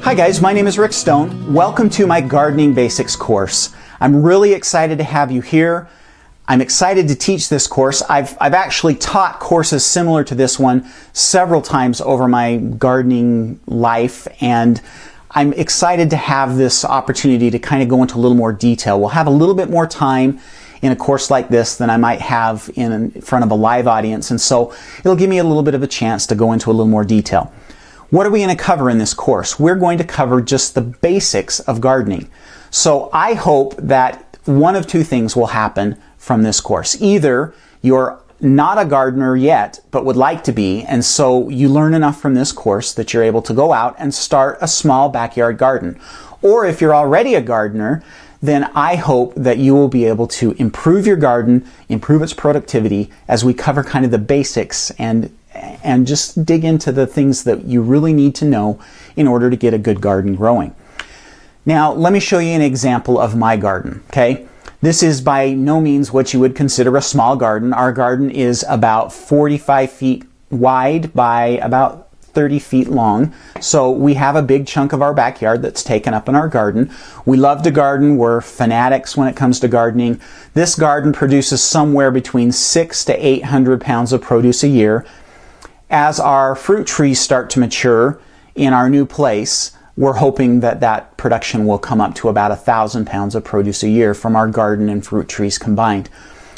Hi guys, my name is Rick Stone. Welcome to my Gardening Basics course. I'm really excited to have you here. I'm excited to teach this course. I've actually taught courses similar to this one several times over my gardening life, and I'm excited to have this opportunity to kind of go into a little more detail. We'll have a little bit more time in a course like this than I might have in front of a live audience, and so it'll give me a little bit of a chance to go into a little more detail. What are we going to cover in this course? We're going to cover just the basics of gardening. So I hope that one of two things will happen from this course. Either you're not a gardener yet, but would like to be, and so you learn enough from this course that you're able to go out and start a small backyard garden. Or if you're already a gardener, then I hope that you will be able to improve your garden, improve its productivity as we cover kind of the basics and just dig into the things that you really need to know in order to get a good garden growing. Now, let me show you an example of my garden, okay? This is by no means what you would consider a small garden. Our garden is about 45 feet wide by about 30 feet long. So we have a big chunk of our backyard that's taken up in our garden. We love to garden. We're fanatics when it comes to gardening. This garden produces somewhere between 600 to 800 pounds of produce a year. As our fruit trees start to mature in our new place, we're hoping that that production will come up to about 1,000 pounds of produce a year from our garden and fruit trees combined.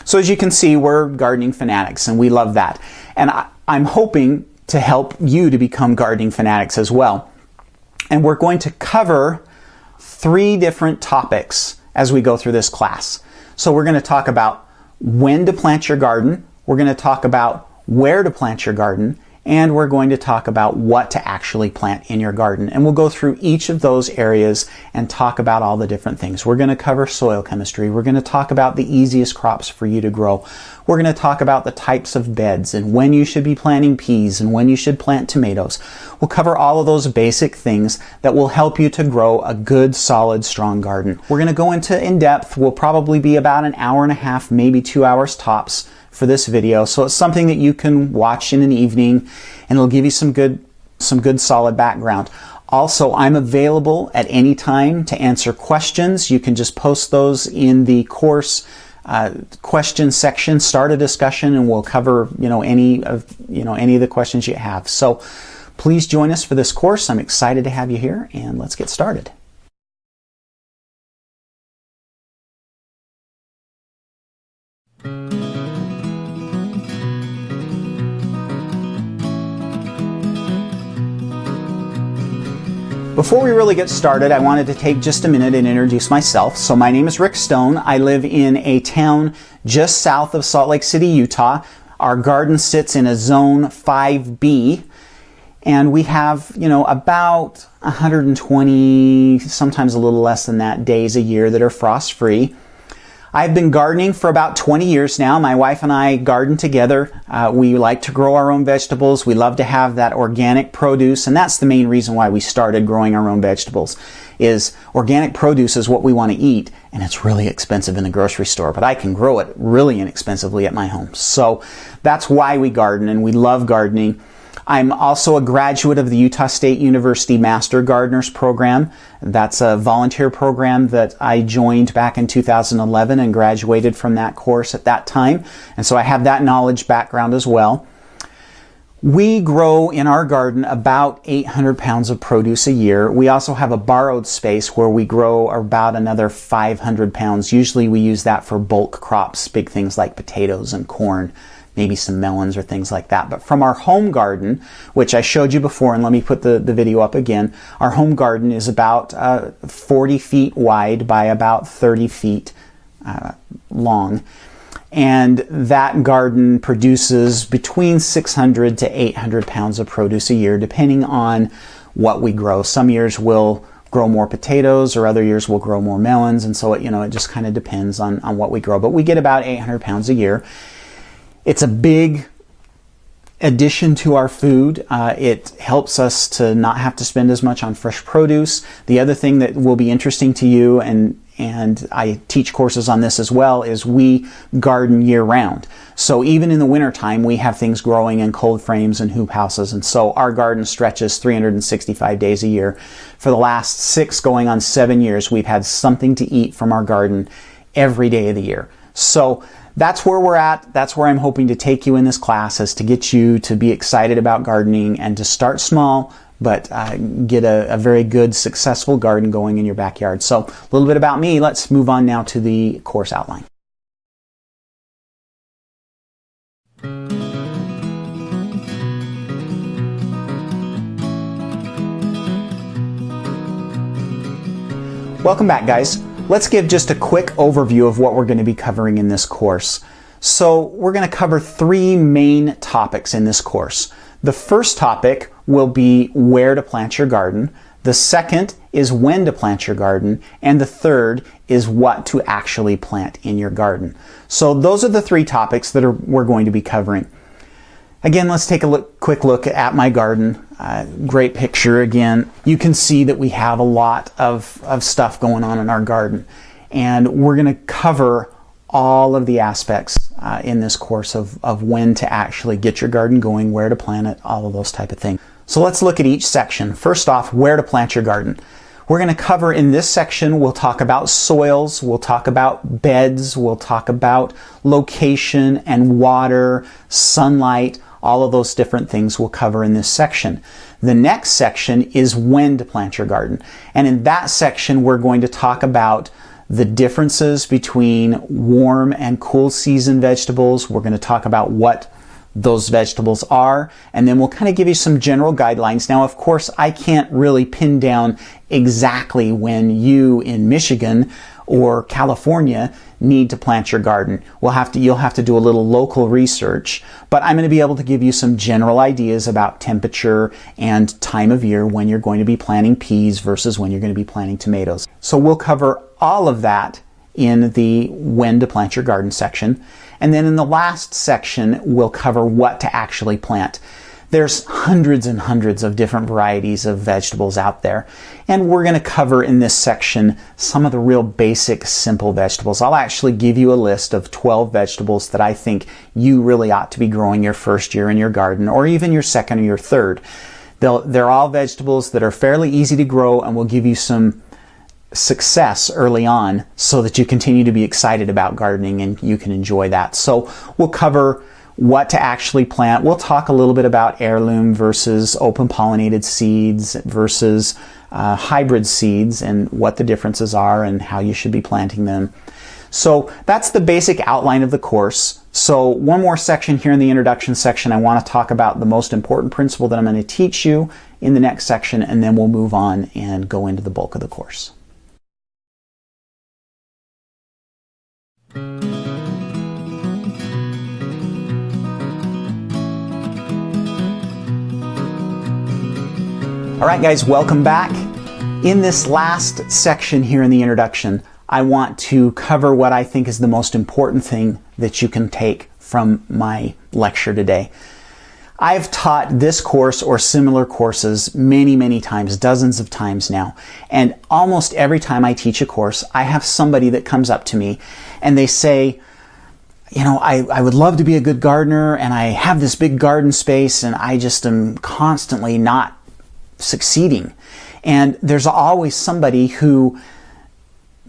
So as you can see, we're gardening fanatics, and we love that. And I'm hoping to help you to become gardening fanatics as well. And we're going to cover 3 different topics as we go through this class. So we're going to talk about when to plant your garden, we're going to talk about where to plant your garden, and we're going to talk about what to actually plant in your garden. And we'll go through each of those areas and talk about all the different things. We're going to cover soil chemistry. We're going to talk about the easiest crops for you to grow. We're going to talk about the types of beds and when you should be planting peas and when you should plant tomatoes. We'll cover all of those basic things that will help you to grow a good, solid, strong garden. We're going to go into in-depth. We'll probably be about an hour and a half, maybe 2 hours tops for this video. So it's something that you can watch in an evening, and it'll give you some good solid background. Also, I'm available at any time to answer questions. You can just post those in the course question section, start a discussion, and we'll cover any of the questions you have. So please join us for this course. I'm excited to have you here, and let's get started. Before we really get started, I wanted to take just a minute and introduce myself. So my name is Rick Stone. I live in a town just south of Salt Lake City, Utah. Our garden sits in a zone 5B, and we have, about 120, sometimes a little less than that, days a year that are frost-free. I've been gardening for about 20 years now. My wife and I garden together. We like to grow our own vegetables. We love to have that organic produce, and that's the main reason why we started growing our own vegetables. Is organic produce is what we want to eat, and it's really expensive in the grocery store, but I can grow it really inexpensively at my home. So that's why we garden, and we love gardening. I'm also a graduate of the Utah State University Master Gardeners Program. That's a volunteer program that I joined back in 2011 and graduated from that course at that time. And so I have that knowledge background as well. We grow in our garden about 800 pounds of produce a year. We also have a borrowed space where we grow about another 500 pounds. Usually we use that for bulk crops, big things like potatoes and corn, maybe some melons or things like that. But from our home garden, which I showed you before, and let me put the video up again, our home garden is about 40 feet wide by about 30 feet long. And that garden produces between 600 to 800 pounds of produce a year, depending on what we grow. Some years we'll grow more potatoes, or other years we'll grow more melons, and so it just kind of depends on what we grow. But we get about 800 pounds a year. It's a big addition to our food. It helps us to not have to spend as much on fresh produce. The other thing that will be interesting to you, and and I teach courses on this as well, is we garden year round. So even in the wintertime, we have things growing in cold frames and hoop houses, and so our garden stretches 365 days a year. For the last 6 going on 7 years, we've had something to eat from our garden every day of the year. So that's where we're at. That's where I'm hoping to take you in this class, is to get you to be excited about gardening and to start small, but get a very good, successful garden going in your backyard. So a little bit about me. Let's move on now to the course outline. Welcome back, guys. Let's give just a quick overview of what we're going to be covering in this course. So we're going to cover 3 main topics in this course. The first topic will be where to plant your garden. The second is when to plant your garden. And the third is what to actually plant in your garden. So those are the 3 topics that we're going to be covering. Again, let's take a quick look at my garden. Great picture again. You can see that we have a lot of stuff going on in our garden. And we're going to cover all of the aspects in this course of when to actually get your garden going, where to plant it, all of those type of things. So let's look at each section. First off, where to plant your garden. We're going to cover in this section, we'll talk about soils, we'll talk about beds, we'll talk about location and water, sunlight, all of those different things we'll cover in this section. The next section is when to plant your garden. And in that section, we're going to talk about the differences between warm and cool season vegetables. We're going to talk about what those vegetables are, and then we'll kind of give you some general guidelines. Now, of course, I can't really pin down exactly when you in Michigan or California need to plant your garden. You'll have to do a little local research, but I'm going to be able to give you some general ideas about temperature and time of year when you're going to be planting peas versus when you're going to be planting tomatoes. So we'll cover all of that in the when to plant your garden section. And then in the last section, we'll cover what to actually plant. There's hundreds and hundreds of different varieties of vegetables out there. And we're going to cover in this section some of the real basic, simple vegetables. I'll actually give you a list of 12 vegetables that I think you really ought to be growing your first year in your garden, or even your second or your third. They're all vegetables that are fairly easy to grow and will give you some success early on so that you continue to be excited about gardening and you can enjoy that. So we'll cover what to actually plant. We'll talk a little bit about heirloom versus open pollinated seeds versus hybrid seeds and what the differences are and how you should be planting them. So that's the basic outline of the course. So one more section here in the introduction section, I want to talk about the most important principle that I'm going to teach you in the next section, and then we'll move on and go into the bulk of the course. All right, guys, welcome back. In this last section here in the introduction, I want to cover what I think is the most important thing that you can take from my lecture today. I've taught this course or similar courses many, many times, dozens of times now. And almost every time I teach a course, I have somebody that comes up to me and they say, you know, I would love to be a good gardener and I have this big garden space and I just am constantly not succeeding. And there's always somebody who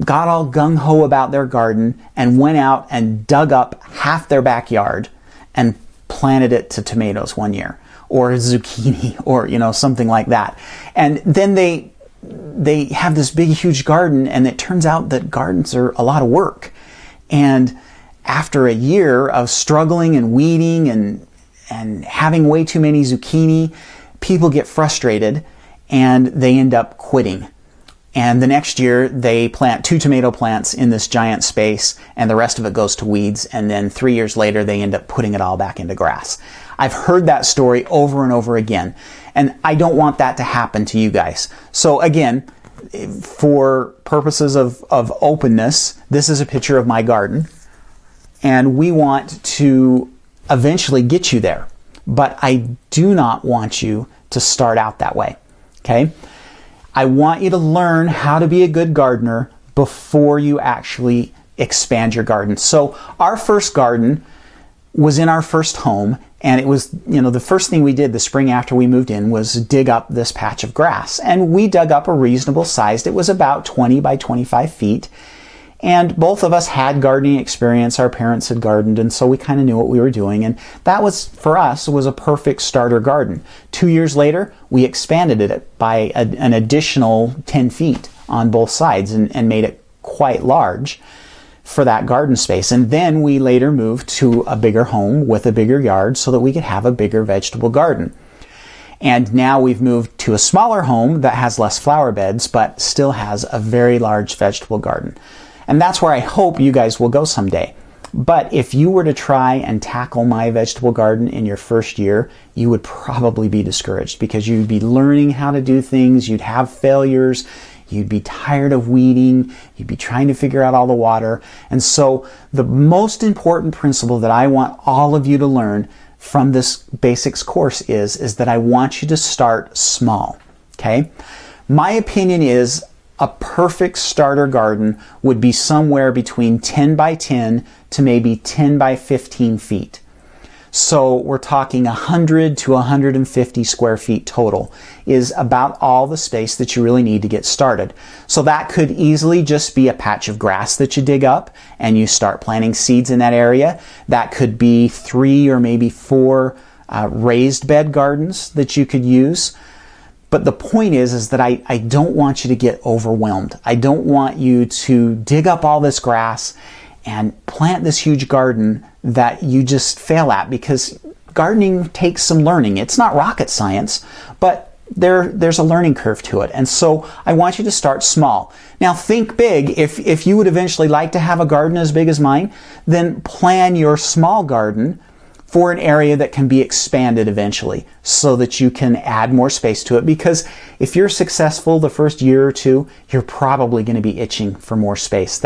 got all gung-ho about their garden and went out and dug up half their backyard and planted it to tomatoes one year or zucchini or, you know, something like that. And then they have this big, huge garden, and it turns out that gardens are a lot of work. And after a year of struggling and weeding and having way too many zucchini, people get frustrated and they end up quitting. And the next year they plant 2 tomato plants in this giant space and the rest of it goes to weeds. And then 3 years later, they end up putting it all back into grass. I've heard that story over and over again. And I don't want that to happen to you guys. So again, for purposes of openness, this is a picture of my garden. And we want to eventually get you there. But I do not want you to start out that way. Okay? I want you to learn how to be a good gardener before you actually expand your garden. So our first garden was in our first home, and it was, the first thing we did the spring after we moved in was dig up this patch of grass. And we dug up a reasonable sized, it was about 20 by 25 feet. And both of us had gardening experience. Our parents had gardened, and so we kind of knew what we were doing. And that was, for us, was a perfect starter garden. 2 years later, we expanded it by an additional 10 feet on both sides and made it quite large for that garden space. And then we later moved to a bigger home with a bigger yard so that we could have a bigger vegetable garden. And now we've moved to a smaller home that has less flower beds, but still has a very large vegetable garden. And that's where I hope you guys will go someday. But if you were to try and tackle my vegetable garden in your first year, you would probably be discouraged because you'd be learning how to do things, you'd have failures, you'd be tired of weeding, you'd be trying to figure out all the water. And so the most important principle that I want all of you to learn from this basics course is that I want you to start small, okay? My opinion is a perfect starter garden would be somewhere between 10 by 10 to maybe 10 by 15 feet. So we're talking 100 to 150 square feet total is about all the space that you really need to get started. So that could easily just be a patch of grass that you dig up and you start planting seeds in that area. That could be 3 or maybe 4 raised bed gardens that you could use. But the point is that I don't want you to get overwhelmed. I don't want you to dig up all this grass and plant this huge garden that you just fail at, because gardening takes some learning. It's not rocket science, but there's a learning curve to it. And so I want you to start small. Now think big. If you would eventually like to have a garden as big as mine, then plan your small garden for an area that can be expanded eventually so that you can add more space to it. Because if you're successful the first year or two, you're probably going to be itching for more space.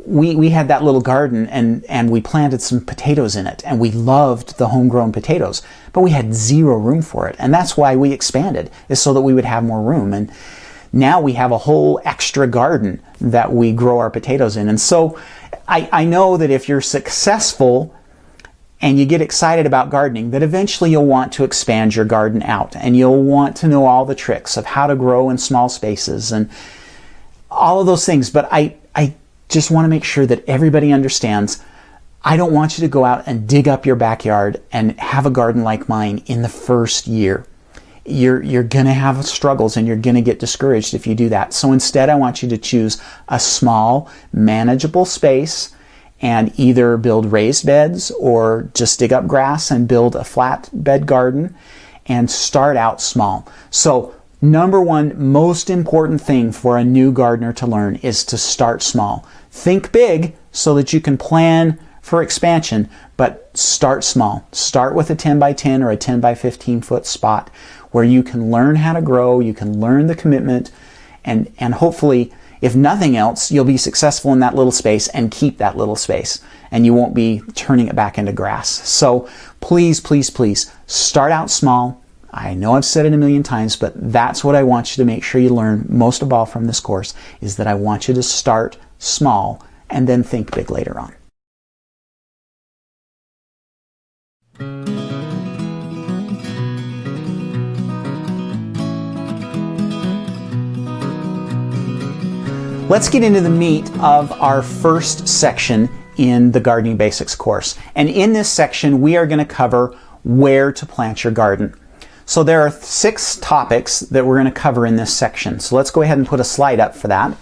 We had that little garden and we planted some potatoes in it, and we loved the homegrown potatoes, but we had zero room for it. And that's why we expanded, is so that we would have more room. And now we have a whole extra garden that we grow our potatoes in. And so I know that if you're successful and you get excited about gardening, that eventually you'll want to expand your garden out, and you'll want to know all the tricks of how to grow in small spaces and all of those things. But I just want to make sure that everybody understands, I don't want you to go out and dig up your backyard and have a garden like mine in the first year. You're going to have struggles and you're going to get discouraged if you do that. So instead, I want you to choose a small, manageable space and either build raised beds or just dig up grass and build a flat bed garden and start out small. So number one most important thing for a new gardener to learn is to start small. Think big so that you can plan for expansion, but start small. Start with a 10 by 10 or a 10 by 15 foot spot where you can learn how to grow, you can learn the commitment, and hopefully, if nothing else, you'll be successful in that little space and keep that little space, and you won't be turning it back into grass. So please, please, please start out small. I know I've said it a million times, but that's what I want you to make sure you learn most of all from this course, is that I want you to start small and then think big later on. Let's get into the meat of our first section in the Gardening Basics course. And in this section, we are going to cover where to plant your garden. So there are 6 topics that we're going to cover in this section. So let's go ahead and put a slide up for that.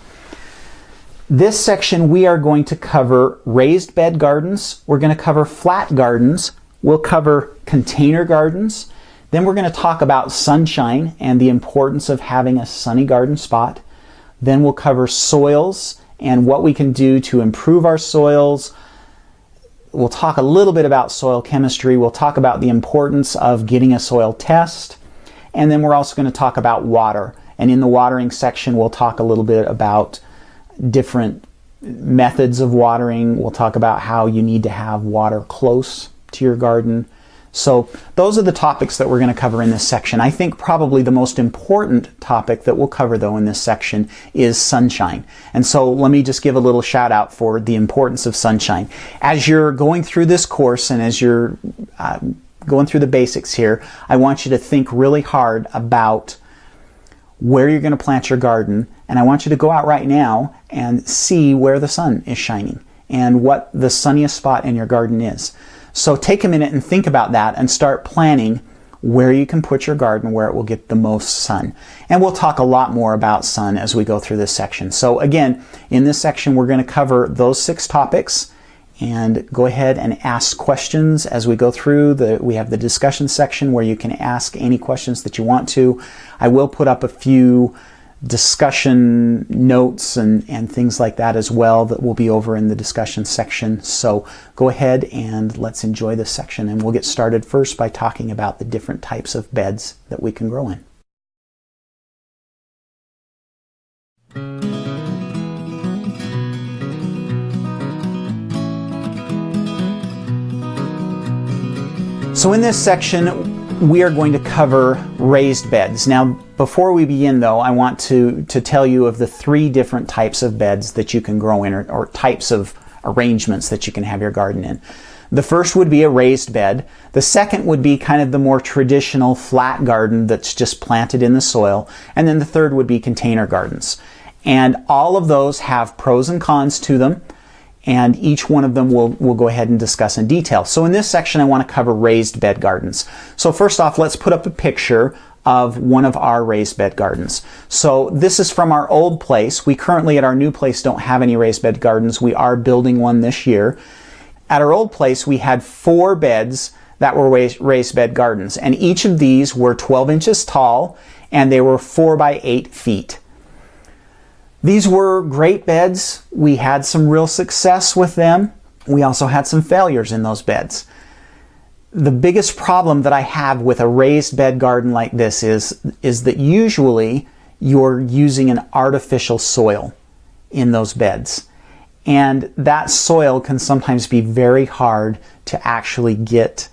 This section, we are going to cover raised bed gardens. We're going to cover flat gardens. We'll cover container gardens. Then we're going to talk about sunshine and the importance of having a sunny garden spot. Then we'll cover soils and what we can do to improve our soils. We'll talk a little bit about soil chemistry. We'll talk about the importance of getting a soil test. And then we're also going to talk about water. And in the watering section, we'll talk a little bit about different methods of watering. We'll talk about how you need to have water close to your garden. So those are the topics that we're going to cover in this section. I think probably the most important topic that we'll cover though in this section is sunshine. And so let me just give a little shout out for the importance of sunshine. As you're going through this course and as you're going through the basics here, I want you to think really hard about where you're going to plant your garden, and I want you to go out right now and see where the sun is shining and what the sunniest spot in your garden is. So take a minute and think about that and start planning where you can put your garden where it will get the most sun. And we'll talk a lot more about sun as we go through this section. So again, in this section we're going to cover those 6 topics, and go ahead and ask questions as we go through. We have the discussion section where you can ask any questions that you want to. I will put up a few discussion notes and things like that as well that will be over in the discussion section. So go ahead and let's enjoy this section, and we'll get started first by talking about the different types of beds that we can grow in. So in this section we are going to cover raised beds. Now, before we begin though, I want to tell you of the 3 different types of beds that you can grow in, or types of arrangements that you can have your garden in. The first would be a raised bed. The second would be kind of the more traditional flat garden that's just planted in the soil. And then the third would be container gardens. And all of those have pros and cons to them, and each one of them we'll go ahead and discuss in detail. So in this section I want to cover raised bed gardens. So first off, let's put up a picture of one of our raised bed gardens. So this is from our old place. We currently at our new place don't have any raised bed gardens. We are building one this year. At our old place we had 4 beds that were raised bed gardens, and each of these were 12 inches tall and they were 4 by 8 feet. These were great beds. We had some real success with them. We also had some failures in those beds. The biggest problem that I have with a raised bed garden like this is that usually you're using an artificial soil in those beds. And that soil can sometimes be very hard to actually get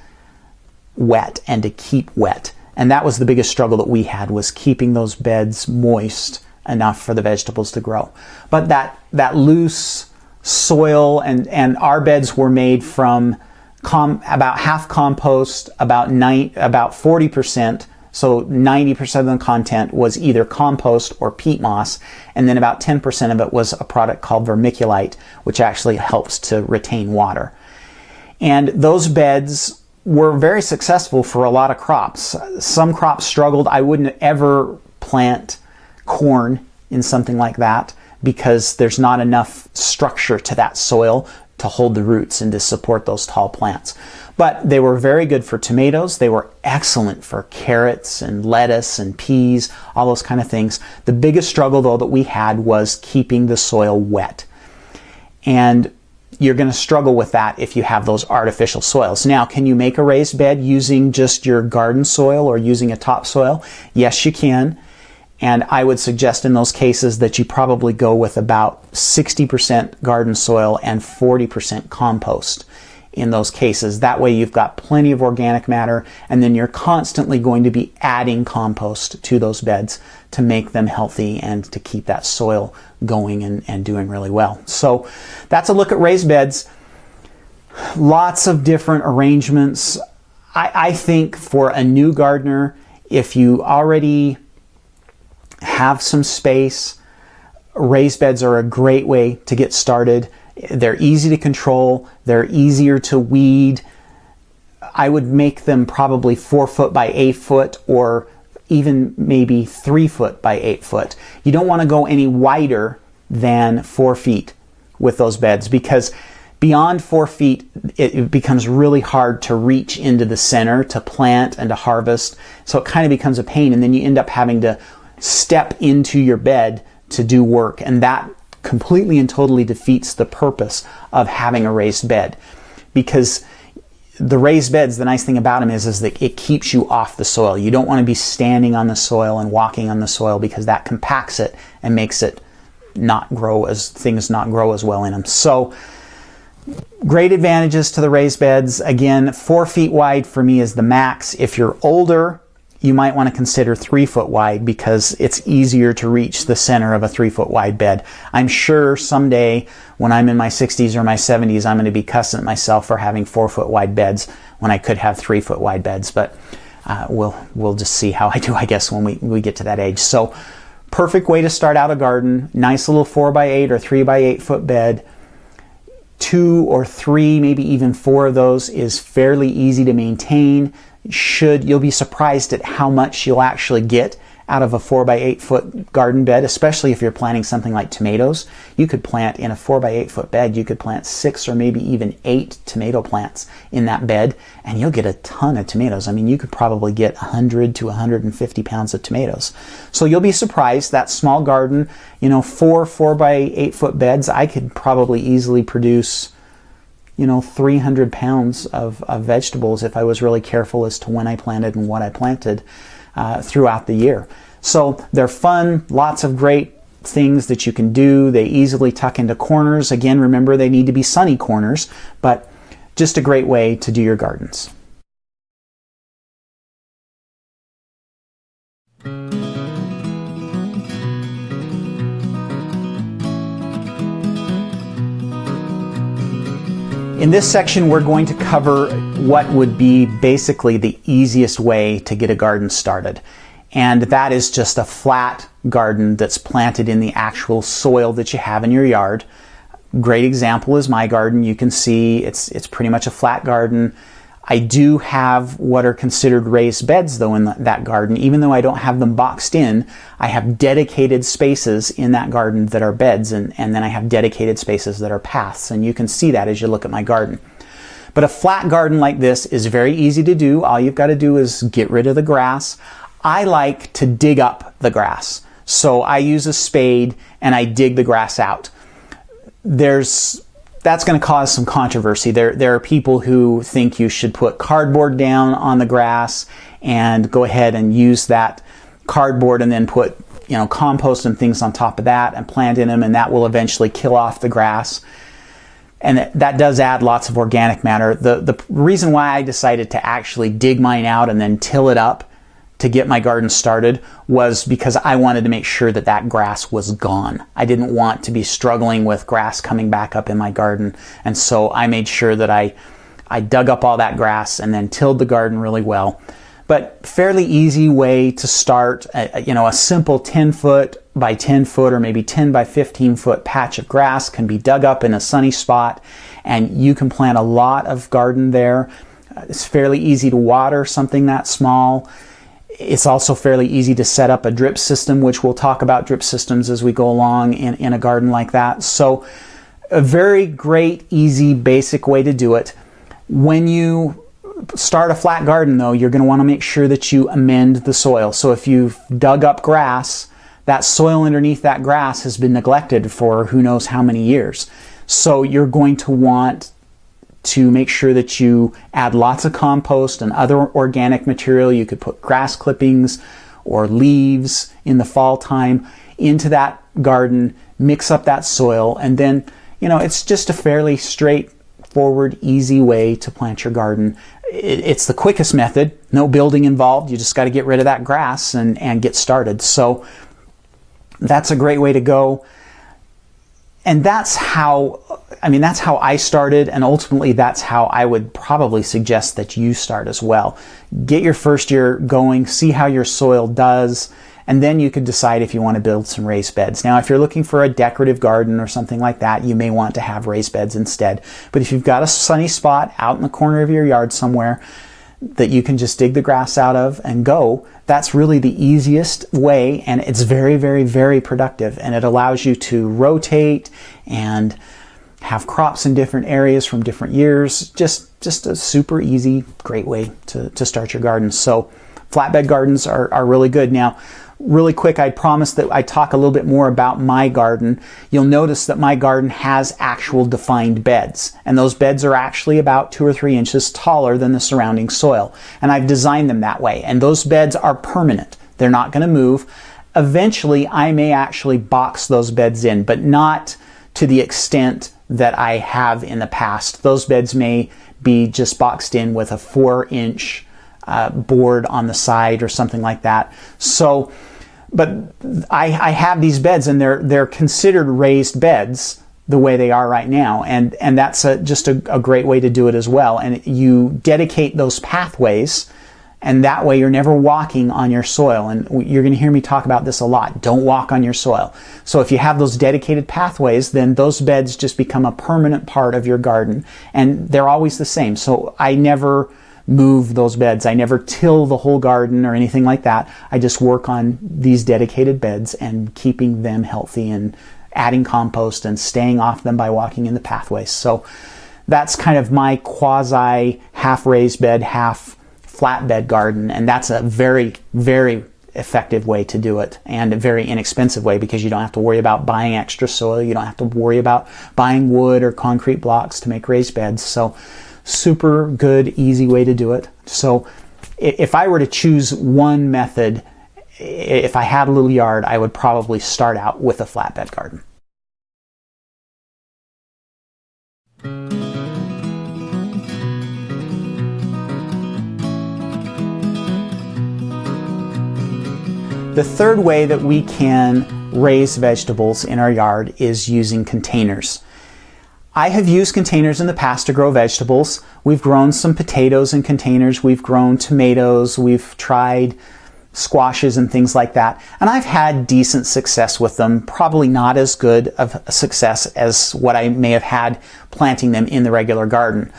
wet and to keep wet. And that was the biggest struggle that we had, was keeping those beds moist enough for the vegetables to grow. But that loose soil, and our beds were made from about half compost, about 40%, so 90% of the content was either compost or peat moss, and then about 10% of it was a product called vermiculite, which actually helps to retain water. And those beds were very successful for a lot of crops. Some crops struggled. I wouldn't ever plant corn in something like that because there's not enough structure to that soil to hold the roots and to support those tall plants. But they were very good for tomatoes. They were excellent for carrots and lettuce and peas, all those kind of things. The biggest struggle though that we had was keeping the soil wet. And you're going to struggle with that if you have those artificial soils. Now, can you make a raised bed using just your garden soil or using a topsoil? Yes, you can. And I would suggest in those cases that you probably go with about 60% garden soil and 40% compost in those cases. That way you've got plenty of organic matter, and then you're constantly going to be adding compost to those beds to make them healthy and to keep that soil going and doing really well. So that's a look at raised beds. Lots of different arrangements. I think for a new gardener, if you already have some space, raised beds are a great way to get started. They're easy to control. They're easier to weed. I would make them probably 4 foot by 8 foot, or even maybe 3 foot by 8 foot. You don't want to go any wider than 4 feet with those beds, because beyond 4 feet, it becomes really hard to reach into the center to plant and to harvest. So it kind of becomes a pain, and then you end up having to step into your bed to do work, and that completely and totally defeats the purpose of having a raised bed. Because the raised beds, the nice thing about them is that it keeps you off the soil. You don't want to be standing on the soil and walking on the soil, because that compacts it and makes it not grow as well in them. So Great advantages to the raised beds. Again, 4 feet wide for me is the max. If you're older, you might want to consider 3 foot wide because it's easier to reach the center of a 3 foot wide bed. I'm sure someday when I'm in my 60s or my 70s, I'm going to be cussing at myself for having 4 foot wide beds when I could have 3 foot wide beds. But we'll just see how I do, I guess, when we get to that age. So perfect way to start out a garden. Nice little 4x8 or 3x8 foot bed. 2 or 3, maybe even 4 of those is fairly easy to maintain. You'll be surprised at how much you'll actually get out of a 4x8 foot garden bed, especially if you're planting something like tomatoes. You could plant in a 4x8 foot bed, you could plant 6 or maybe even 8 tomato plants in that bed, and you'll get a ton of tomatoes. I mean, you could probably get 100 to 150 pounds of tomatoes. So you'll be surprised, that small garden, 4x8 foot beds, I could probably easily produce 300 pounds of vegetables if I was really careful as to when I planted and what I planted throughout the year. So they're fun, lots of great things that you can do. They easily tuck into corners. Again, remember they need to be sunny corners, but just a great way to do your gardens. In this section, we're going to cover what would be basically the easiest way to get a garden started. And that is just a flat garden that's planted in the actual soil that you have in your yard. Great example is my garden. You can see it's pretty much a flat garden. I do have what are considered raised beds though in that garden. Even though I don't have them boxed in, I have dedicated spaces in that garden that are beds, and then I have dedicated spaces that are paths, and you can see that as you look at my garden. But a flat garden like this is very easy to do. All you've got to do is get rid of the grass. I like to dig up the grass. So I use a spade and I dig the grass out. That's going to cause some controversy. There are people who think you should put cardboard down on the grass and go ahead and use that cardboard and then put compost and things on top of that and plant in them, and that will eventually kill off the grass. And that does add lots of organic matter. The reason why I decided to actually dig mine out and then till it up to get my garden started was because I wanted to make sure that grass was gone. I didn't want to be struggling with grass coming back up in my garden. And so I made sure that I dug up all that grass and then tilled the garden really well. But fairly easy way to start, a simple 10 foot by 10 foot or maybe 10 by 15 foot patch of grass can be dug up in a sunny spot, and you can plant a lot of garden there. It's fairly easy to water something that small. It's also fairly easy to set up a drip system, which we'll talk about drip systems as we go along in a garden like that. So a very great, easy, basic way to do it. When you start a flat garden though, you're going to want to make sure that you amend the soil. So if you've dug up grass, that soil underneath that grass has been neglected for who knows how many years. So you're going to want to make sure that you add lots of compost and other organic material. You could put grass clippings or leaves in the fall time into that garden, mix up that soil, and then, it's just a fairly straightforward, easy way to plant your garden. It's the quickest method, no building involved. You just got to get rid of that grass and get started. So that's a great way to go. And that's how I started, and ultimately that's how I would probably suggest that you start as well. Get your first year going, see how your soil does, and then you could decide if you want to build some raised beds. Now, if you're looking for a decorative garden or something like that, you may want to have raised beds instead. But if you've got a sunny spot out in the corner of your yard somewhere that you can just dig the grass out of and go, that's really the easiest way, and it's very, very, very productive, and it allows you to rotate and have crops in different areas from different years. Just a super easy, great way to start your garden. So flatbed gardens are really good. Now, really quick, I promised that I'd talk a little bit more about my garden. You'll notice that my garden has actual defined beds, and those beds are actually about 2 or 3 inches taller than the surrounding soil. And I've designed them that way, and those beds are permanent. They're not going to move. Eventually, I may actually box those beds in, but not to the extent that I have in the past. Those beds may be just boxed in with a 4-inch board on the side or something like that. So, but I have these beds, and they're considered raised beds the way they are right now, and that's just a great way to do it as well. And you dedicate those pathways, and that way you're never walking on your soil. And you're going to hear me talk about this a lot. Don't walk on your soil. So if you have those dedicated pathways, then those beds just become a permanent part of your garden, and they're always the same. So I never move those beds. I never till the whole garden or anything like that. I just work on these dedicated beds and keeping them healthy and adding compost and staying off them by walking in the pathways. So that's kind of my quasi half raised bed, half flatbed garden, and that's a very, very effective way to do it, and a very inexpensive way, because you don't have to worry about buying extra soil. You don't have to worry about buying wood or concrete blocks to make raised beds. So super good, easy way to do it. So if I were to choose one method, if I had a little yard, I would probably start out with a flatbed garden. The third way that we can raise vegetables in our yard is using containers. I have used containers in the past to grow vegetables. We've grown some potatoes in containers, we've grown tomatoes, we've tried squashes and things like that, and I've had decent success with them. Probably not as good of a success as what I may have had planting them in the regular garden.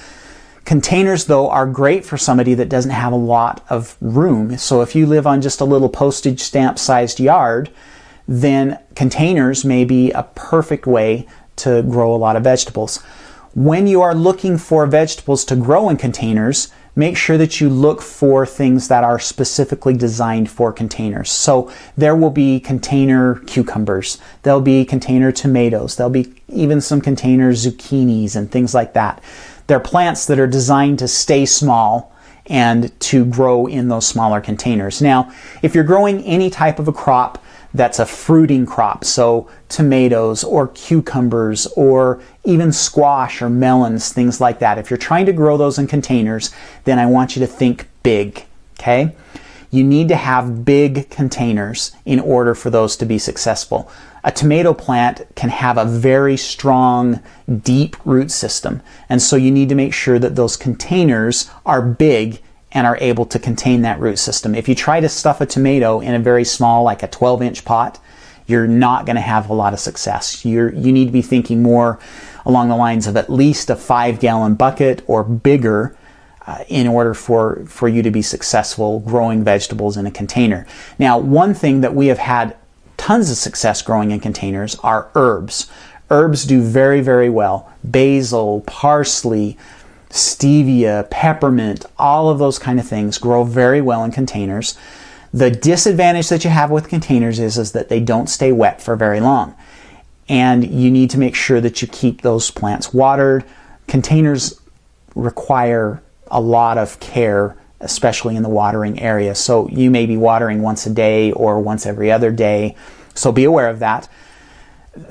Containers, though, are great for somebody that doesn't have a lot of room. So if you live on just a little postage stamp sized yard, then containers may be a perfect way to grow a lot of vegetables. When you are looking for vegetables to grow in containers, make sure that you look for things that are specifically designed for containers. So there will be container cucumbers, there'll be container tomatoes, there'll be even some container zucchinis and things like that. They're plants that are designed to stay small and to grow in those smaller containers. Now, if you're growing any type of a crop that's a fruiting crop, so tomatoes or cucumbers or even squash or melons, things like that, if you're trying to grow those in containers, then I want you to think big, okay? You need to have big containers in order for those to be successful. A tomato plant can have a very strong, deep root system, and so you need to make sure that those containers are big and are able to contain that root system. If you try to stuff a tomato in a very small, like a 12-inch pot, you're not going to have a lot of success. You need to be thinking more along the lines of at least a 5-gallon bucket or bigger in order for you to be successful growing vegetables in a container. Now, one thing that we have had tons of success growing in containers are herbs. Herbs do very, very well. Basil, parsley, stevia, peppermint, all of those kind of things grow very well in containers. The disadvantage that you have with containers is that they don't stay wet for very long. And you need to make sure that you keep those plants watered. Containers require a lot of care, especially in the watering area. So you may be watering once a day or once every other day. So be aware of that.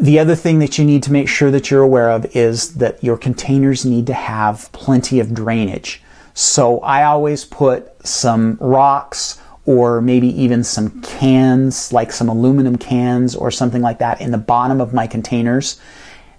The other thing that you need to make sure that you're aware of is that your containers need to have plenty of drainage. So I always put some rocks or maybe even some cans, like some aluminum cans or something like that, in the bottom of my containers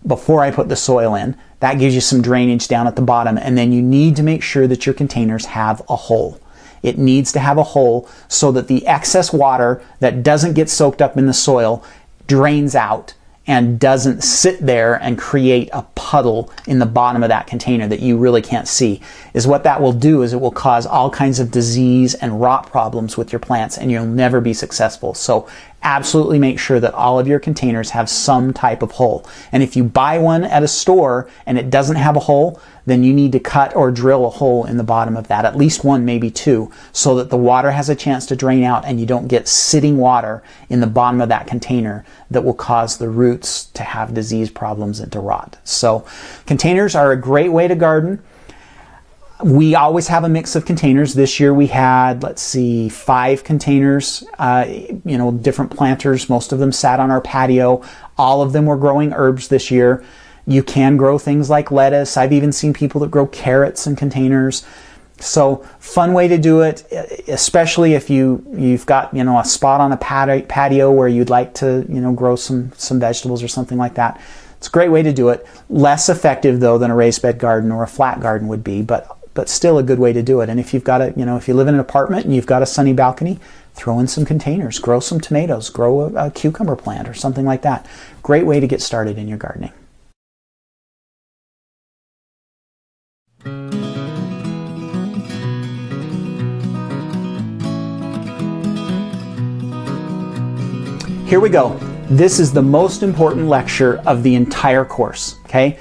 before I put the soil in. That gives you some drainage down at the bottom, and then you need to make sure that your containers have a hole. It needs to have a hole so that the excess water that doesn't get soaked up in the soil drains out and doesn't sit there and create a puddle in the bottom of that container that you really can't see. Is what that will do is it will cause all kinds of disease and rot problems with your plants, and you'll never be successful. So absolutely make sure that all of your containers have some type of hole. And if you buy one at a store and it doesn't have a hole, then you need to cut or drill a hole in the bottom of that, at least one, maybe two, so that the water has a chance to drain out and you don't get sitting water in the bottom of that container that will cause the roots to have disease problems and to rot. So containers are a great way to garden. We always have a mix of containers. This year we had, 5 containers, different planters. Most of them sat on our patio. All of them were growing herbs this year. You can grow things like lettuce. I've even seen people that grow carrots in containers. So fun way to do it, especially if you've got, a spot on a patio where you'd like to, grow some vegetables or something like that. It's a great way to do it. Less effective though than a raised bed garden or a flat garden would be, but still a good way to do it. And if you've got if you live in an apartment and you've got a sunny balcony, throw in some containers, grow some tomatoes, grow a cucumber plant or something like that. Great way to get started in your gardening. Here we go. This is the most important lecture of the entire course, okay?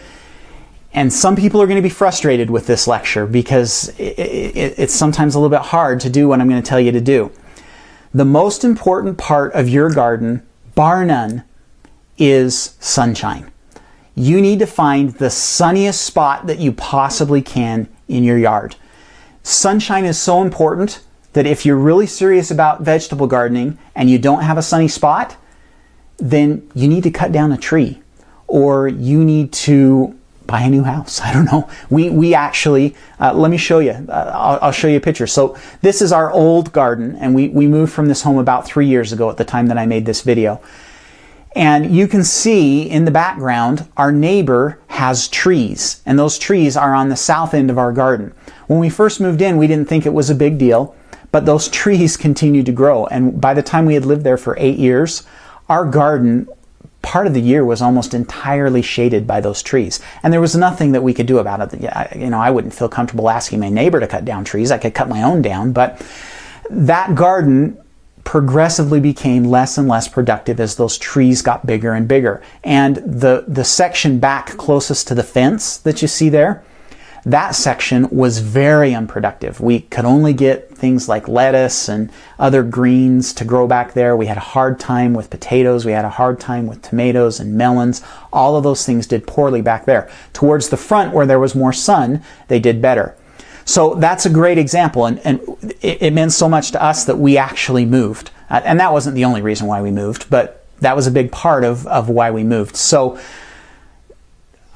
And some people are going to be frustrated with this lecture because it's sometimes a little bit hard to do what I'm going to tell you to do. The most important part of your garden, bar none, is sunshine. You need to find the sunniest spot that you possibly can in your yard. Sunshine is so important that if you're really serious about vegetable gardening and you don't have a sunny spot, then you need to cut down a tree or you need to buy a new house. I don't know. We actually, let me show you. I'll show you a picture. So this is our old garden, and we moved from this home about 3 years ago at the time that I made this video. And you can see in the background, our neighbor has trees, and those trees are on the south end of our garden. When we first moved in, we didn't think it was a big deal, but those trees continued to grow. And by the time we had lived there for 8 years, our garden, part of the year, was almost entirely shaded by those trees. And there was nothing that we could do about it. I wouldn't feel comfortable asking my neighbor to cut down trees. I could cut my own down, but that garden progressively became less and less productive as those trees got bigger and bigger. And the section back closest to the fence that you see there, that section was very unproductive. We could only get things like lettuce and other greens to grow back there. We had a hard time with potatoes. We had a hard time with tomatoes and melons. All of those things did poorly back there. Towards the front where there was more sun, they did better. So that's a great example, and it meant so much to us that we actually moved. And that wasn't the only reason why we moved, but that was a big part of why we moved. So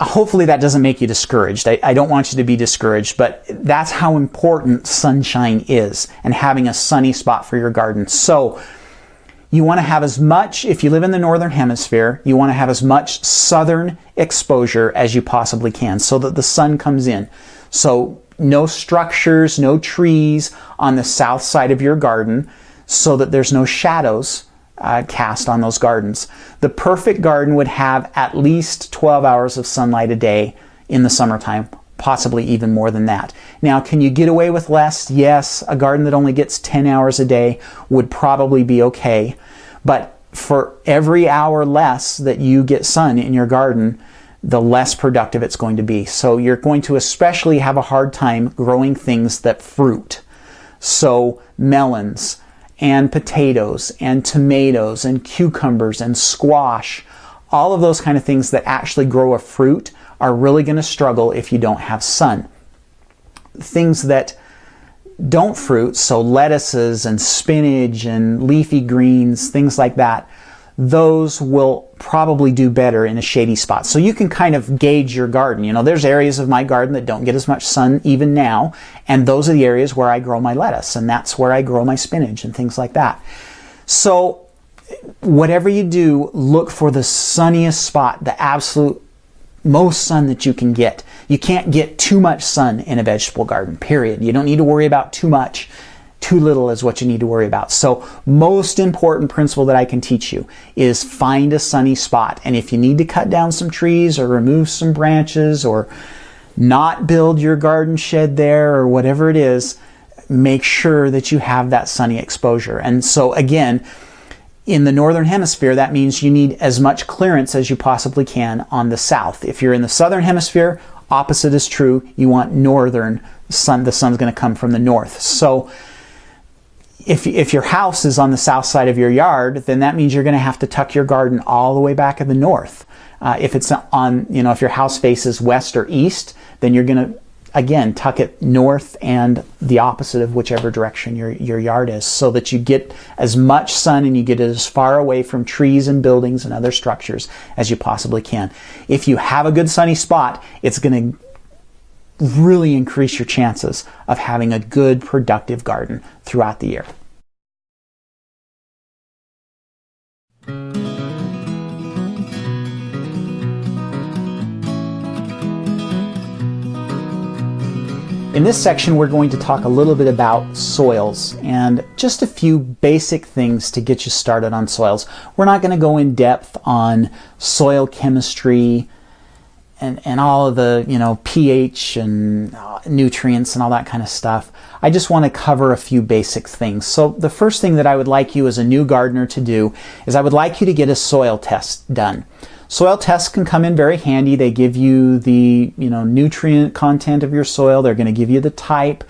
hopefully that doesn't make you discouraged. I don't want you to be discouraged, but that's how important sunshine is and having a sunny spot for your garden. So you want to have as much, if you live in the northern hemisphere, you want to have as much southern exposure as you possibly can so that the sun comes in. So no structures, no trees on the south side of your garden so that there's no shadows cast on those gardens. The perfect garden would have at least 12 hours of sunlight a day in the summertime, possibly even more than that. Now, can you get away with less? Yes, a garden that only gets 10 hours a day would probably be okay. But for every hour less that you get sun in your garden, the less productive it's going to be. So you're going to especially have a hard time growing things that fruit. So melons and potatoes and tomatoes and cucumbers and squash, all of those kind of things that actually grow a fruit are really going to struggle if you don't have sun. Things that don't fruit, so lettuces and spinach and leafy greens, things like that, those will probably do better in a shady spot. So you can kind of gauge your garden. You know, there's areas of my garden that don't get as much sun even now, and those are the areas where I grow my lettuce, and that's where I grow my spinach and things like that. So whatever you do, look for the sunniest spot, the absolute most sun that you can get. You can't get too much sun in a vegetable garden, period. You don't need to worry about too much. Too little is what you need to worry about. So most important principle that I can teach you is find a sunny spot. And if you need to cut down some trees or remove some branches or not build your garden shed there or whatever it is, make sure that you have that sunny exposure. And so again, in the northern hemisphere, that means you need as much clearance as you possibly can on the south. If you're in the southern hemisphere, opposite is true. You want northern sun. The sun's going to come from the north. So if your house is on the south side of your yard, then that means you're going to have to tuck your garden all the way back in the north. If it's on, if your house faces west or east, then you're going to again, tuck it north and the opposite of whichever direction your yard is, so that you get as much sun and you get it as far away from trees and buildings and other structures as you possibly can. If you have a good sunny spot, it's going to really increase your chances of having a good, productive garden throughout the year. In this section, we're going to talk a little bit about soils and just a few basic things to get you started on soils. We're not going to go in depth on soil chemistry and all of the, pH and nutrients and all that kind of stuff. I just want to cover a few basic things. So the first thing that I would like you as a new gardener to do is I would like you to get a soil test done. Soil tests can come in very handy. They give you the nutrient content of your soil. They're going to give you the type.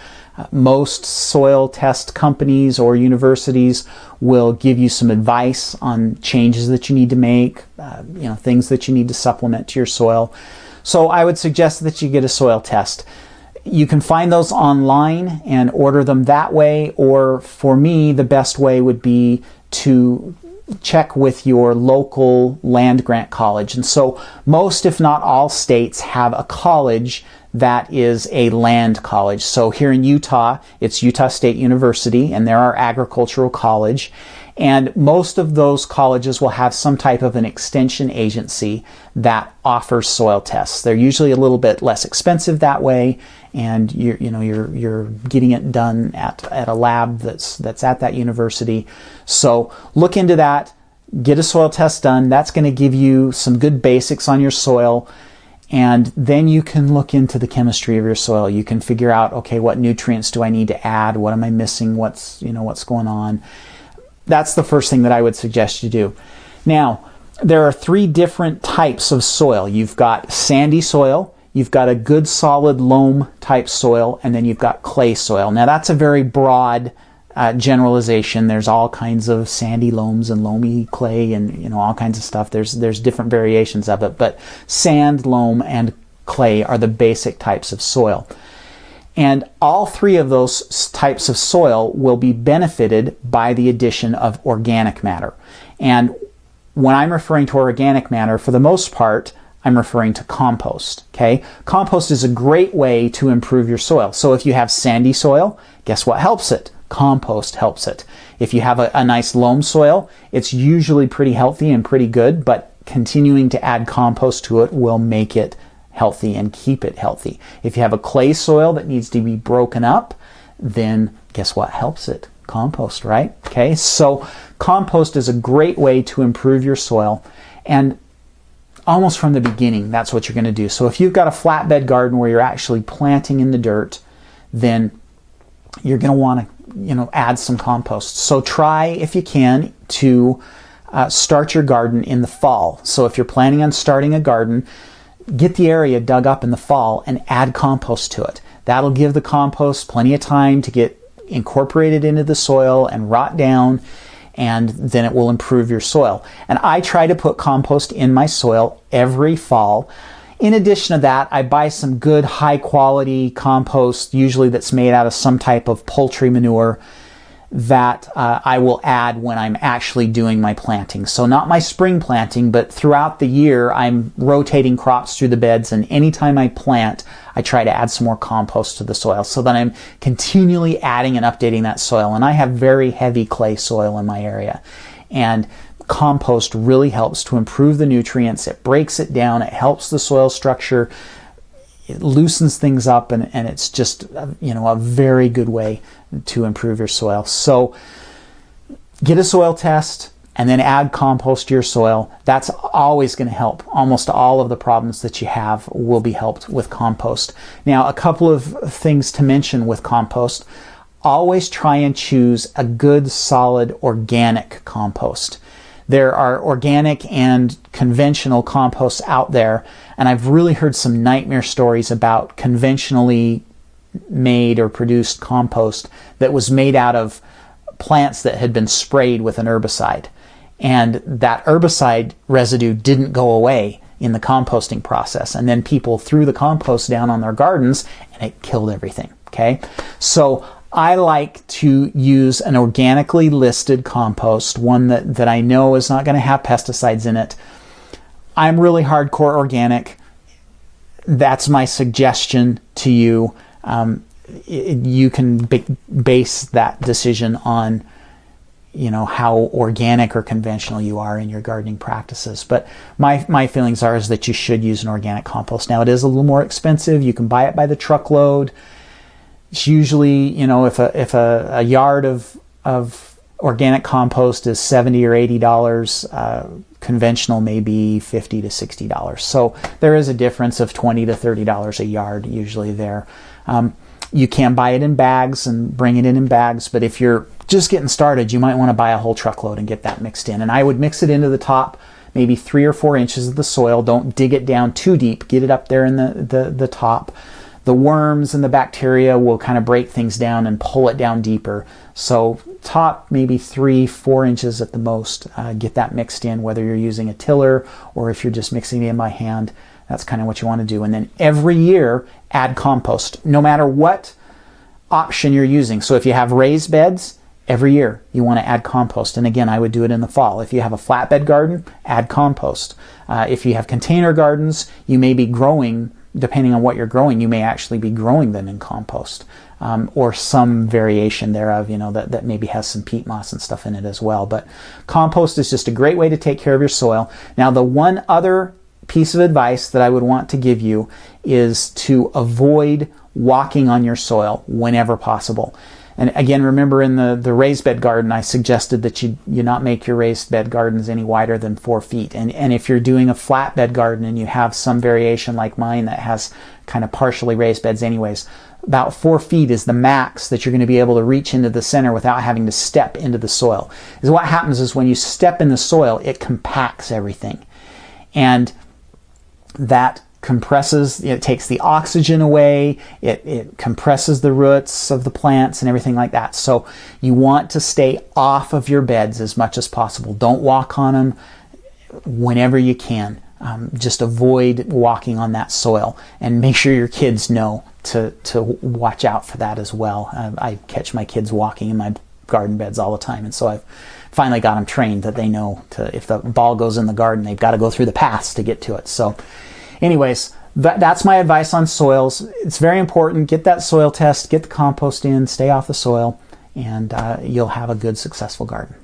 Most soil test companies or universities will give you some advice on changes that you need to make, things that you need to supplement to your soil. So I would suggest that you get a soil test. You can find those online and order them that way, or for me, the best way would be to check with your local land-grant college. And so most, if not all, states have a college that is a land college. So here in Utah, it's Utah State University, and they're our agricultural college. And most of those colleges will have some type of an extension agency that offers soil tests. They're usually a little bit less expensive that way, and you're getting it done at a lab that's at that university. So look into that, get a soil test done. That's going to give you some good basics on your soil, and then you can look into the chemistry of your soil. You can figure out, okay, what nutrients do I need to add? What am I missing? What's going on? That's the first thing that I would suggest you do. Now, there are 3 different types of soil. You've got sandy soil, you've got a good solid loam type soil, and then you've got clay soil. Now that's a very broad generalization. There's all kinds of sandy loams and loamy clay and all kinds of stuff. There's different variations of it, but sand, loam, and clay are the basic types of soil. And all 3 of those types of soil will be benefited by the addition of organic matter. And when I'm referring to organic matter, for the most part, I'm referring to compost. Okay? Compost is a great way to improve your soil. So if you have sandy soil, guess what helps it? Compost helps it. If you have a nice loam soil, it's usually pretty healthy and pretty good, but continuing to add compost to it will make it healthy and keep it healthy. If you have a clay soil that needs to be broken up, then guess what helps it? Compost, right? Okay, so compost is a great way to improve your soil, and almost from the beginning, that's what you're going to do. So if you've got a flatbed garden where you're actually planting in the dirt, then you're going to want to add some compost. So try, if you can, to start your garden in the fall. So if you're planning on starting a garden, get the area dug up in the fall and add compost to it. That'll give the compost plenty of time to get incorporated into the soil and rot down, and then it will improve your soil. And I try to put compost in my soil every fall. In addition to that, I buy some good high quality compost, usually that's made out of some type of poultry manure, that I will add when I'm actually doing my planting. So not my spring planting, but throughout the year I'm rotating crops through the beds, and anytime I plant, I try to add some more compost to the soil so that I'm continually adding and updating that soil. And I have very heavy clay soil in my area, and compost really helps to improve the nutrients. It breaks it down, it helps the soil structure, it loosens things up, and it's just a very good way to improve your soil. So get a soil test and then add compost to your soil. That's always going to help. Almost all of the problems that you have will be helped with compost. Now, a couple of things to mention with compost. Always try and choose a good, solid, organic compost. There are organic and conventional composts out there, and I've really heard some nightmare stories about conventionally made or produced compost that was made out of plants that had been sprayed with an herbicide. And that herbicide residue didn't go away. in the composting process. And then people threw the compost down on their gardens and it killed everything. Okay. So I like to use an organically listed compost, one that I know is not going to have pesticides in it. I'm really hardcore organic. That's my suggestion to you. You can base that decision on, you know, how organic or conventional you are in your gardening practices. But my feelings are is that you should use an organic compost. Now, it is a little more expensive. You can buy it by the truckload. It's usually, you know, if a yard of organic compost is $70 or $80, conventional may be $50 to $60. So there is a difference of $20 to $30 a yard usually there. You can buy it in bags and bring it in bags, but if you're just getting started, you might want to buy a whole truckload and get that mixed in. And I would mix it into the top, maybe 3 or 4 inches of the soil. Don't dig it down too deep. Get it up there in the top. The worms and the bacteria will kind of break things down and pull it down deeper. So top maybe 3-4 inches at the most. Get that mixed in, whether you're using a tiller or if you're just mixing it in by hand. That's kind of what you want to do. And then every year, add compost, no matter what option you're using. So if you have raised beds, every year you want to add compost. And again, I would do it in the fall. If you have a flatbed garden, add compost. If you have container gardens, you may be growing, depending on what you're growing, you may actually be growing them in compost, or some variation thereof, you know, that maybe has some peat moss and stuff in it as well. But compost is just a great way to take care of your soil. Now, the one other piece of advice that I would want to give you is to avoid walking on your soil whenever possible. And again, remember in the raised bed garden, I suggested that you not make your raised bed gardens any wider than 4 feet. And if you're doing a flat bed garden and you have some variation like mine that has kind of partially raised beds anyways, about 4 feet is the max that you're going to be able to reach into the center without having to step into the soil. Because what happens is when you step in the soil, it compacts everything. And that compresses, it takes the oxygen away, it compresses the roots of the plants and everything like that. So you want to stay off of your beds as much as possible. Don't walk on them whenever you can. Just avoid walking on that soil, and make sure your kids know to watch out for that as well. I catch my kids walking in my garden beds all the time, and so I've finally got them trained that they know if the ball goes in the garden, they've got to go through the paths to get to it. So anyways, that's my advice on soils. It's very important. Get that soil test, get the compost in, stay off the soil, and you'll have a good, successful garden.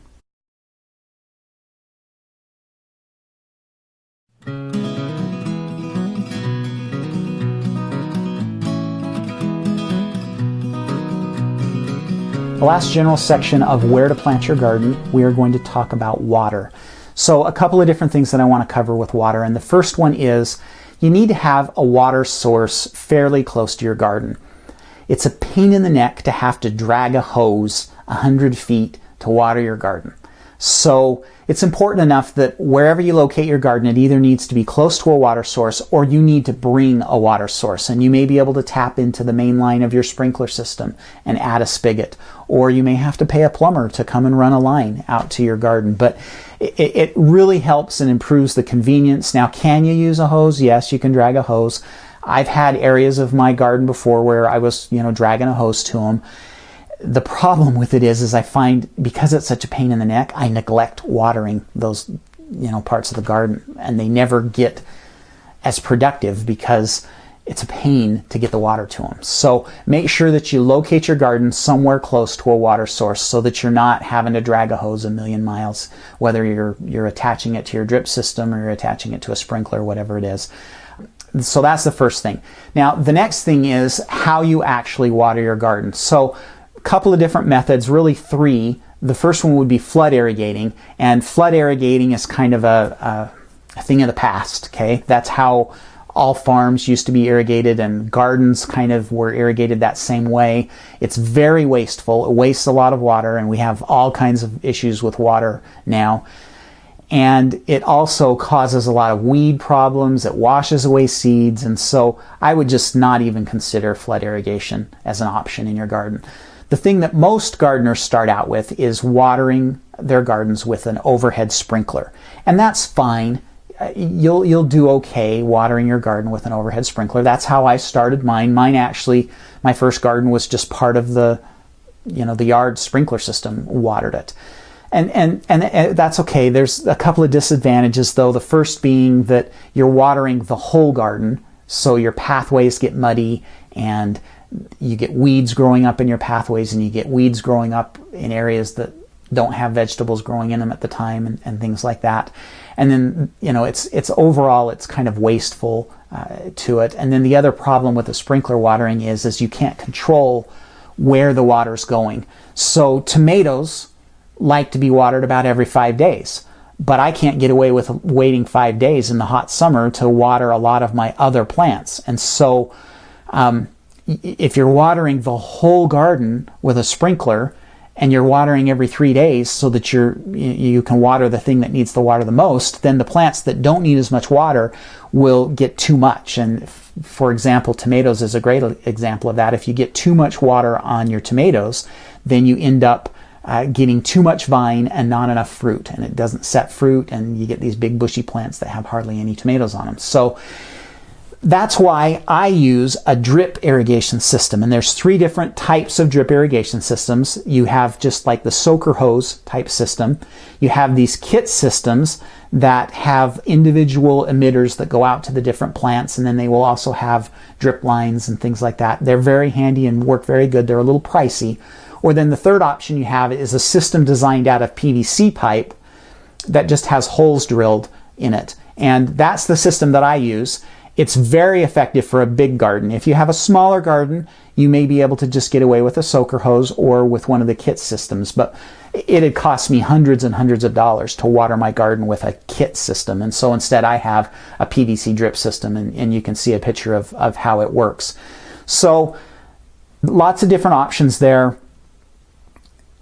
The last general section of where to plant your garden, we are going to talk about water. So a couple of different things that I want to cover with water. And the first one is you need to have a water source fairly close to your garden. It's a pain in the neck to have to drag a hose 100 feet to water your garden. So it's important enough that wherever you locate your garden, it either needs to be close to a water source or you need to bring a water source. And you may be able to tap into the main line of your sprinkler system and add a spigot. Or you may have to pay a plumber to come and run a line out to your garden. But it really helps and improves the convenience. Now, can you use a hose? Yes, you can drag a hose. I've had areas of my garden before where I was, dragging a hose to them. The problem with it is I find because it's such a pain in the neck, I neglect watering those, parts of the garden, and they never get as productive because it's a pain to get the water to them. So make sure that you locate your garden somewhere close to a water source so that you're not having to drag a hose a million miles, whether you're attaching it to your drip system or you're attaching it to a sprinkler, whatever it is. So that's the first thing. Now, the next thing is how you actually water your garden. So a couple of different methods, really 3. The first one would be flood irrigating, and flood irrigating is kind of a thing of the past, okay? That's how all farms used to be irrigated, and gardens kind of were irrigated that same way. It's very wasteful. It wastes a lot of water, and we have all kinds of issues with water now. And it also causes a lot of weed problems. It washes away seeds, and so I would just not even consider flood irrigation as an option in your garden. The thing that most gardeners start out with is watering their gardens with an overhead sprinkler, and that's fine. you'll do okay watering your garden with an overhead sprinkler. That's how I started mine. Mine actually, my first garden was just part of the yard sprinkler system watered it. And that's okay. There's a couple of disadvantages though. The first being that you're watering the whole garden, so your pathways get muddy and you get weeds growing up in your pathways, and you get weeds growing up in areas that don't have vegetables growing in them at the time, and things like that. And then, it's overall, it's kind of wasteful to it. And then the other problem with the sprinkler watering is you can't control where the water's going. So tomatoes like to be watered about every 5 days, but I can't get away with waiting 5 days in the hot summer to water a lot of my other plants. And so if you're watering the whole garden with a sprinkler and you're watering every 3 days so that you can water the thing that needs the water the most, then the plants that don't need as much water will get too much. And for example, tomatoes is a great example of that. If you get too much water on your tomatoes, then you end up getting too much vine and not enough fruit, and it doesn't set fruit, and you get these big bushy plants that have hardly any tomatoes on them. So that's why I use a drip irrigation system. And there's 3 different types of drip irrigation systems. You have just like the soaker hose type system. You have these kit systems that have individual emitters that go out to the different plants, and then they will also have drip lines and things like that. They're very handy and work very good. They're a little pricey. Or then the third option you have is a system designed out of PVC pipe that just has holes drilled in it. And that's the system that I use. It's very effective for a big garden. If you have a smaller garden, you may be able to just get away with a soaker hose or with one of the kit systems, but it had cost me hundreds and hundreds of dollars to water my garden with a kit system. And so instead I have a PVC drip system, and you can see a picture of how it works. So lots of different options there.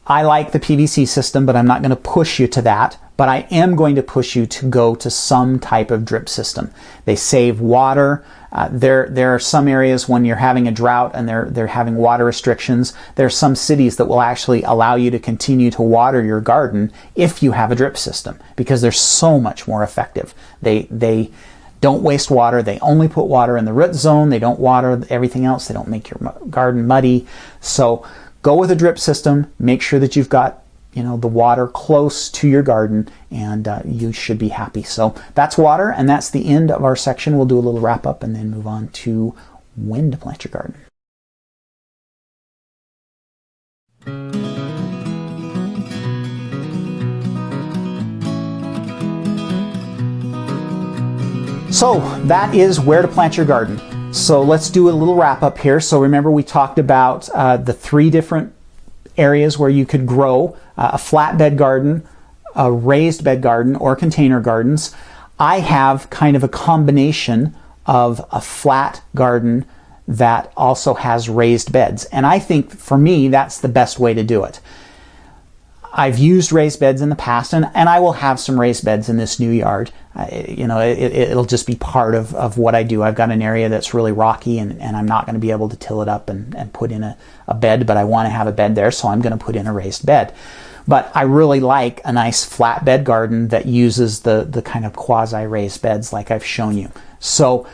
I like the PVC system, but I'm not going to push you to that. But I am going to push you to go to some type of drip system. They save water. There are some areas when you're having a drought and they're having water restrictions. There are some cities that will actually allow you to continue to water your garden if you have a drip system, because they're so much more effective. They don't waste water. They only put water in the root zone. They don't water everything else. They don't make your garden muddy. So go with a drip system. Make sure that you've got the water close to your garden, and you should be happy. So that's water, and that's the end of our section. We'll do a little wrap up and then move on to when to plant your garden. So that is where to plant your garden. So let's do a little wrap up here. So remember, we talked about the 3 different areas where you could grow a flatbed garden, a raised bed garden, or container gardens. I have kind of a combination of a flat garden that also has raised beds. And I think for me, that's the best way to do it. I've used raised beds in the past, and I will have some raised beds in this new yard. It'll just be part of what I do. I've got an area that's really rocky, and I'm not going to be able to till it up and put in a bed, but I want to have a bed there, so I'm going to put in a raised bed. But I really like a nice flat bed garden that uses the kind of quasi-raised beds like I've shown you. So,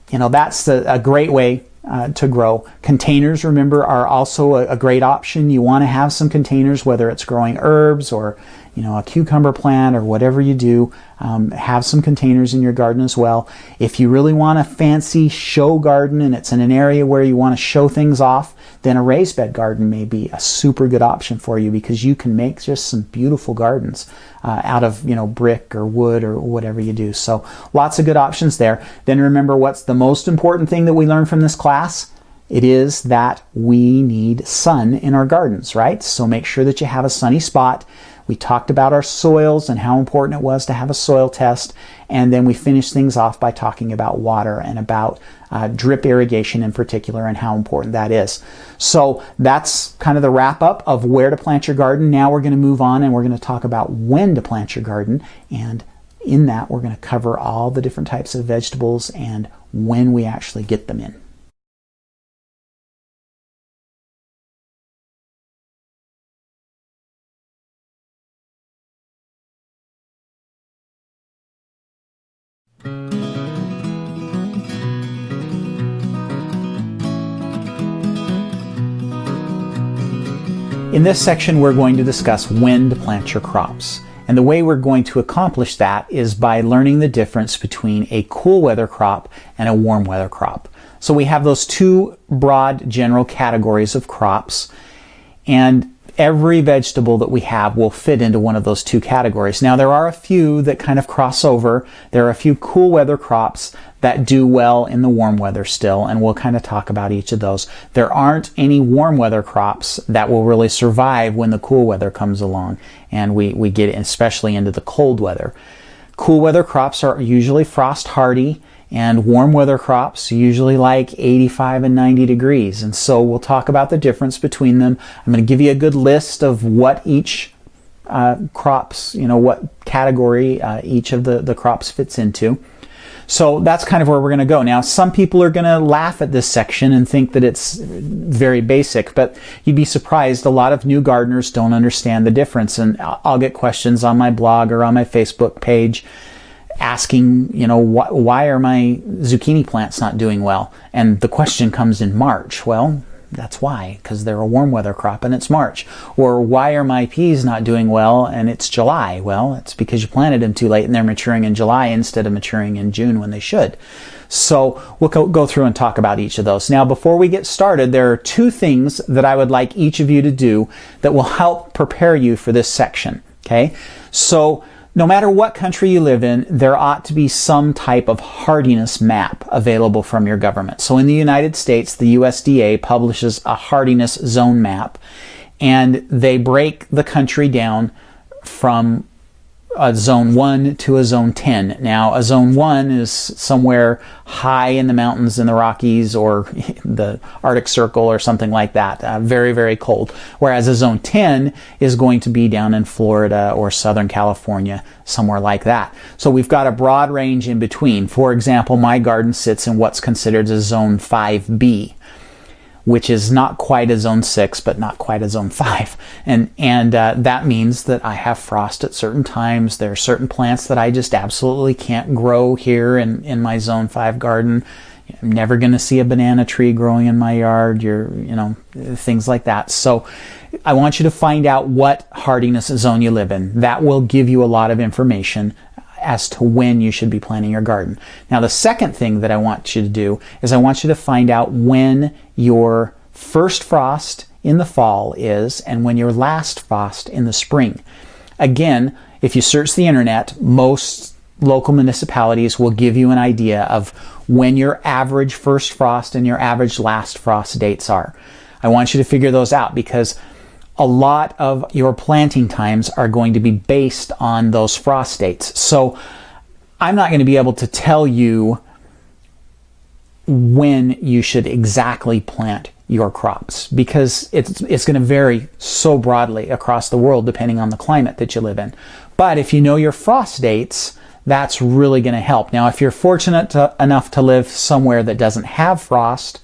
that's a great way to grow. Containers, remember, are also a great option. You want to have some containers, whether it's growing herbs or a cucumber plant or whatever you do. Have some containers in your garden as well. If you really want a fancy show garden and it's in an area where you want to show things off, then a raised bed garden may be a super good option for you, because you can make just some beautiful gardens out of brick or wood or whatever you do. So lots of good options there. Then remember, what's the most important thing that we learned from this class? It is that we need sun in our gardens, right? So make sure that you have a sunny spot. We talked about our soils and how important it was to have a soil test. And then we finished things off by talking about water and about drip irrigation in particular and how important that is. So that's kind of the wrap up of where to plant your garden. Now we're going to move on and we're going to talk about when to plant your garden. And in that, we're going to cover all the different types of vegetables and when we actually get them in. In this section, we're going to discuss when to plant your crops. And the way we're going to accomplish that is by learning the difference between a cool weather crop and a warm weather crop. So we have those two broad general categories of crops, and every vegetable that we have will fit into one of those two categories. Now, there are a few that kind of cross over. There are a few cool weather crops that do well in the warm weather still, and we'll kind of talk about each of those. There aren't any warm weather crops that will really survive when the cool weather comes along, and we get especially into the cold weather. Cool weather crops are usually frost hardy, and warm weather crops usually like 85 and 90 degrees. And so we'll talk about the difference between them. I'm going to give you a good list of what each crops, what category each of the crops fits into. So that's kind of where we're going to go. Now, some people are going to laugh at this section and think that it's very basic, but you'd be surprised. A lot of new gardeners don't understand the difference. And I'll get questions on my blog or on my Facebook page asking, why are my zucchini plants not doing well? And the question comes in March. Well, that's why, because they're a warm weather crop and it's March. Or why are my peas not doing well and it's July? Well, it's because you planted them too late and they're maturing in July instead of maturing in June when they should. So we'll go through and talk about each of those. Now, before we get started, there are two things that I would like each of you to do that will help prepare you for this section. Okay? So no matter what country you live in, there ought to be some type of hardiness map available from your government. So in the United States, the USDA publishes a hardiness zone map, and they break the country down from a zone 1 to a zone 10. Now, a zone 1 is somewhere high in the mountains in the Rockies or the Arctic Circle or something like that, very, very cold. Whereas a zone 10 is going to be down in Florida or Southern California, somewhere like that. So we've got a broad range in between. For example, my garden sits in what's considered a zone 5B, which is not quite a zone 6, but not quite a zone 5. And that means that I have frost at certain times. There are certain plants that I just absolutely can't grow here in my zone 5 garden. I'm never going to see a banana tree growing in my yard, things like that. So I want you to find out what hardiness zone you live in. That will give you a lot of information as to when you should be planting your garden. Now, the second thing that I want you to do is I want you to find out when your first frost in the fall is and when your last frost in the spring. Again, if you search the internet, most local municipalities will give you an idea of when your average first frost and your average last frost dates are. I want you to figure those out because a lot of your planting times are going to be based on those frost dates. So I'm not going to be able to tell you when you should exactly plant your crops because it's going to vary so broadly across the world depending on the climate that you live in. But if you know your frost dates, that's really going to help. Now, if you're fortunate enough to live somewhere that doesn't have frost,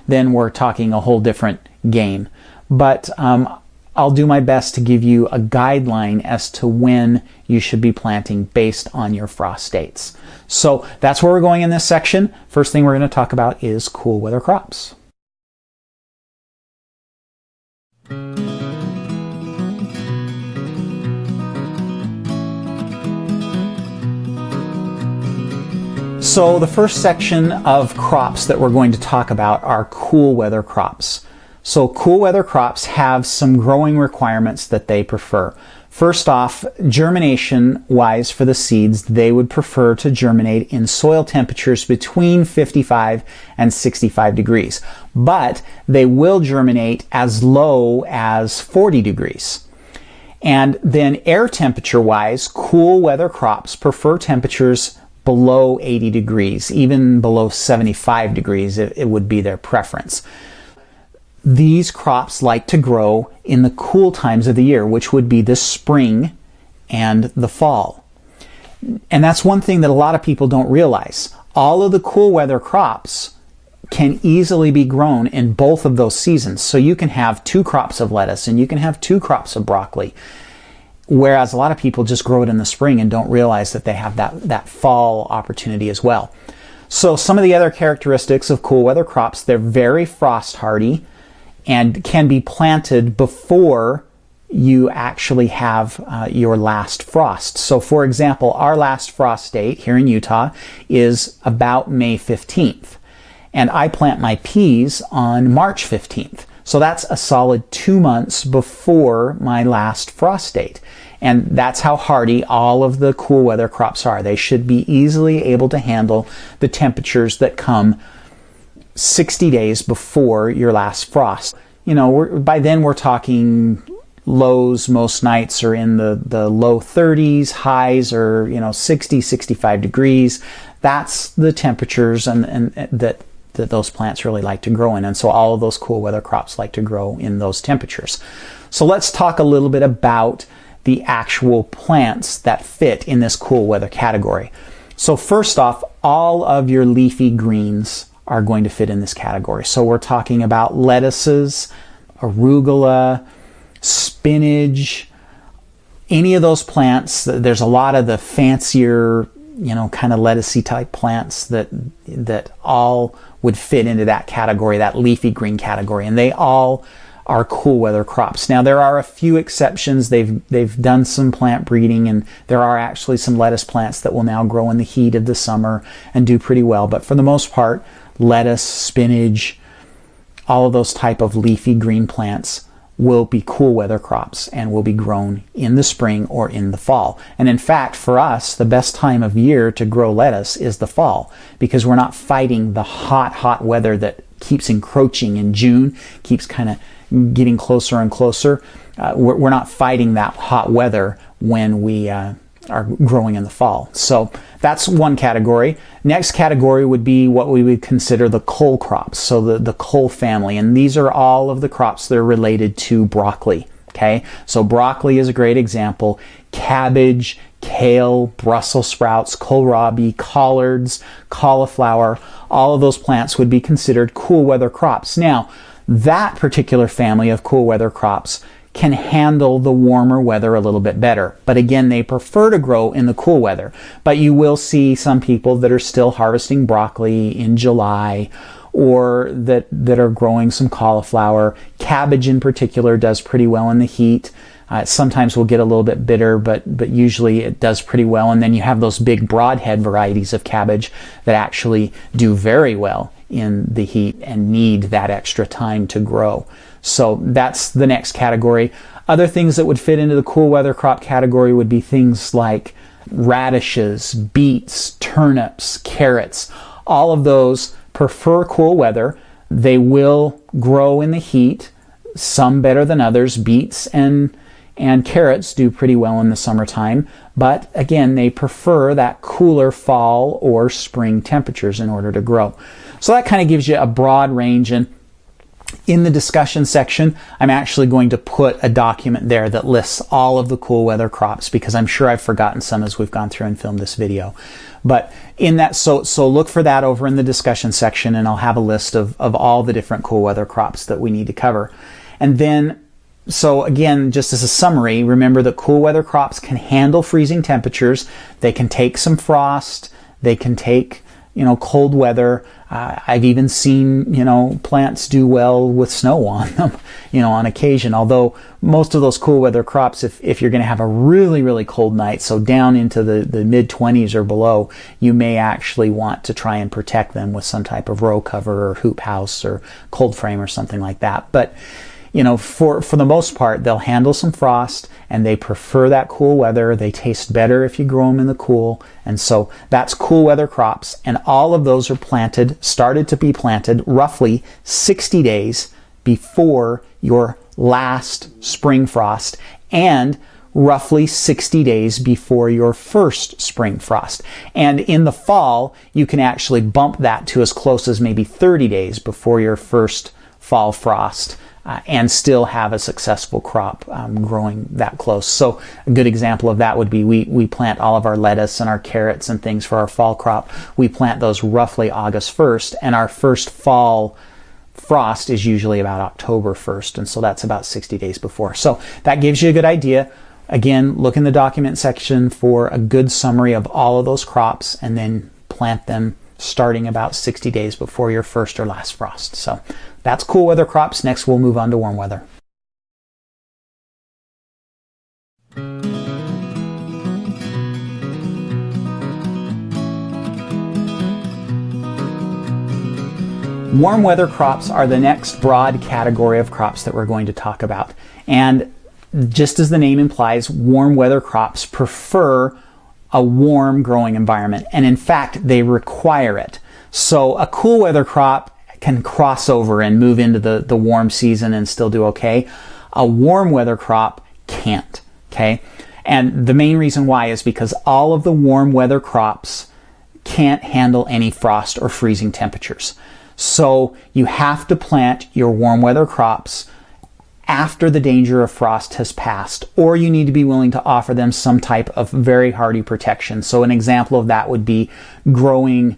then we're talking a whole different game. But I'll do my best to give you a guideline as to when you should be planting based on your frost dates. So that's where we're going in this section. First thing we're going to talk about is cool weather crops. So the first section of crops that we're going to talk about are cool weather crops. So cool weather crops have some growing requirements that they prefer. First off, germination-wise for the seeds, they would prefer to germinate in soil temperatures between 55 and 65 degrees. But they will germinate as low as 40 degrees. And then air temperature-wise, cool weather crops prefer temperatures below 80 degrees, even below 75 degrees, it would be their preference. These crops like to grow in the cool times of the year, which would be the spring and the fall. And that's one thing that a lot of people don't realize. All of the cool weather crops can easily be grown in both of those seasons. So you can have 2 crops of lettuce and you can have 2 crops of broccoli. Whereas a lot of people just grow it in the spring and don't realize that they have that fall opportunity as well. So some of the other characteristics of cool weather crops, they're very frost hardy and can be planted before you actually have your last frost. So for example, our last frost date here in Utah is about May 15th. And I plant my peas on March 15th. So that's a solid 2 months before my last frost date. And that's how hardy all of the cool weather crops are. They should be easily able to handle the temperatures that come 60 days before your last frost. You know, by then we're talking lows most nights are in the low 30s, highs are 60, 65 degrees. That's the temperatures and that those plants really like to grow in. And so all of those cool weather crops like to grow in those temperatures. So let's talk a little bit about the actual plants that fit in this cool weather category. So first off, all of your leafy greens are going to fit in this category. So we're talking about lettuces, arugula, spinach, any of those plants. There's a lot of the fancier, kind of lettucey type plants that all would fit into that category, that leafy green category, and they all are cool weather crops. Now there are a few exceptions. They've done some plant breeding, and there are actually some lettuce plants that will now grow in the heat of the summer and do pretty well. But for the most part, lettuce, spinach, all of those type of leafy green plants will be cool weather crops and will be grown in the spring or in the fall. And in fact, for us, the best time of year to grow lettuce is the fall, because we're not fighting the hot weather that keeps encroaching in June, keeps kind of getting closer and closer. We're not fighting that hot weather when we are growing in the fall. So that's one category. Next category would be what we would consider the cole crops, so the cole family. And these are all of the crops that are related to broccoli. Okay, so broccoli is a great example. Cabbage, kale, Brussels sprouts, kohlrabi, collards, cauliflower, all of those plants would be considered cool weather crops. Now, that particular family of cool weather crops can handle the warmer weather a little bit better. But again, they prefer to grow in the cool weather. But you will see some people that are still harvesting broccoli in July, or that are growing some cauliflower. Cabbage in particular does pretty well in the heat. Sometimes will get a little bit bitter, but usually it does pretty well. And then you have those big broadhead varieties of cabbage that actually do very well in the heat and need that extra time to grow. So that's the next category. Other things that would fit into the cool weather crop category would be things like radishes, beets, turnips, carrots. All of those prefer cool weather. They will grow in the heat, some better than others. Beets and carrots do pretty well in the summertime, but again, they prefer that cooler fall or spring temperatures in order to grow. So that kind of gives you a broad range. And in the discussion section, I'm actually going to put a document there that lists all of the cool weather crops, because I'm sure I've forgotten some as we've gone through and filmed this video. But in that, so look for that over in the discussion section, and I'll have a list of all the different cool weather crops that we need to cover. And then, so again, just as a summary, remember that cool weather crops can handle freezing temperatures. They can take some frost. They can take cold weather. I've even seen, plants do well with snow on them, on occasion. Although most of those cool weather crops, if you're going to have a really, really cold night, so down into the mid 20s or below, you may actually want to try and protect them with some type of row cover or hoop house or cold frame or something like that. But for the most part, they'll handle some frost, and they prefer that cool weather. They taste better if you grow them in the cool. And so that's cool weather crops. And all of those are started to be planted roughly 60 days before your last spring frost, and roughly 60 days before your first spring frost. And in the fall, you can actually bump that to as close as maybe 30 days before your first fall frost. And still have a successful crop growing that close. So a good example of that would be we plant all of our lettuce and our carrots and things for our fall crop. We plant those roughly August 1st, and our first fall frost is usually about October 1st, and so that's about 60 days before. So that gives you a good idea. Again, look in the document section for a good summary of all of those crops, and then plant them starting about 60 days before your first or last frost. So That's cool weather crops. Next, we'll move on to warm weather. Warm weather crops are the next broad category of crops that we're going to talk about. And just as the name implies, warm weather crops prefer a warm growing environment. And in fact, they require it. So a cool weather crop can cross over and move into the warm season and still do okay. A warm weather crop can't, okay? And the main reason why is because all of the warm weather crops can't handle any frost or freezing temperatures. So you have to plant your warm weather crops after the danger of frost has passed, or you need to be willing to offer them some type of very hardy protection. So an example of that would be growing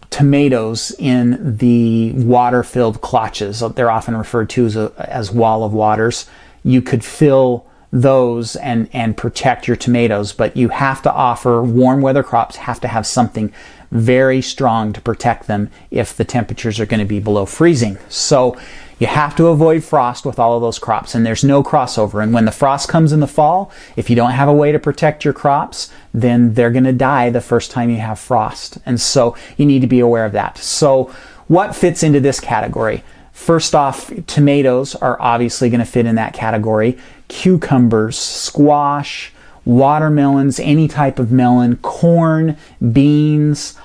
tomatoes in the water-filled clotches. They're often referred to as wall of waters. You could fill those and protect your tomatoes, but you have to offer, warm weather crops have to have something very strong to protect them if the temperatures are going to be below freezing. So you have to avoid frost with all of those crops, and there's no crossover. And when the frost comes in the fall, if you don't have a way to protect your crops, then they're going to die the first time you have frost. And so you need to be aware of that. So what fits into this category? First off, tomatoes are obviously going to fit in that category. Cucumbers, squash, watermelons, any type of melon, corn, beans,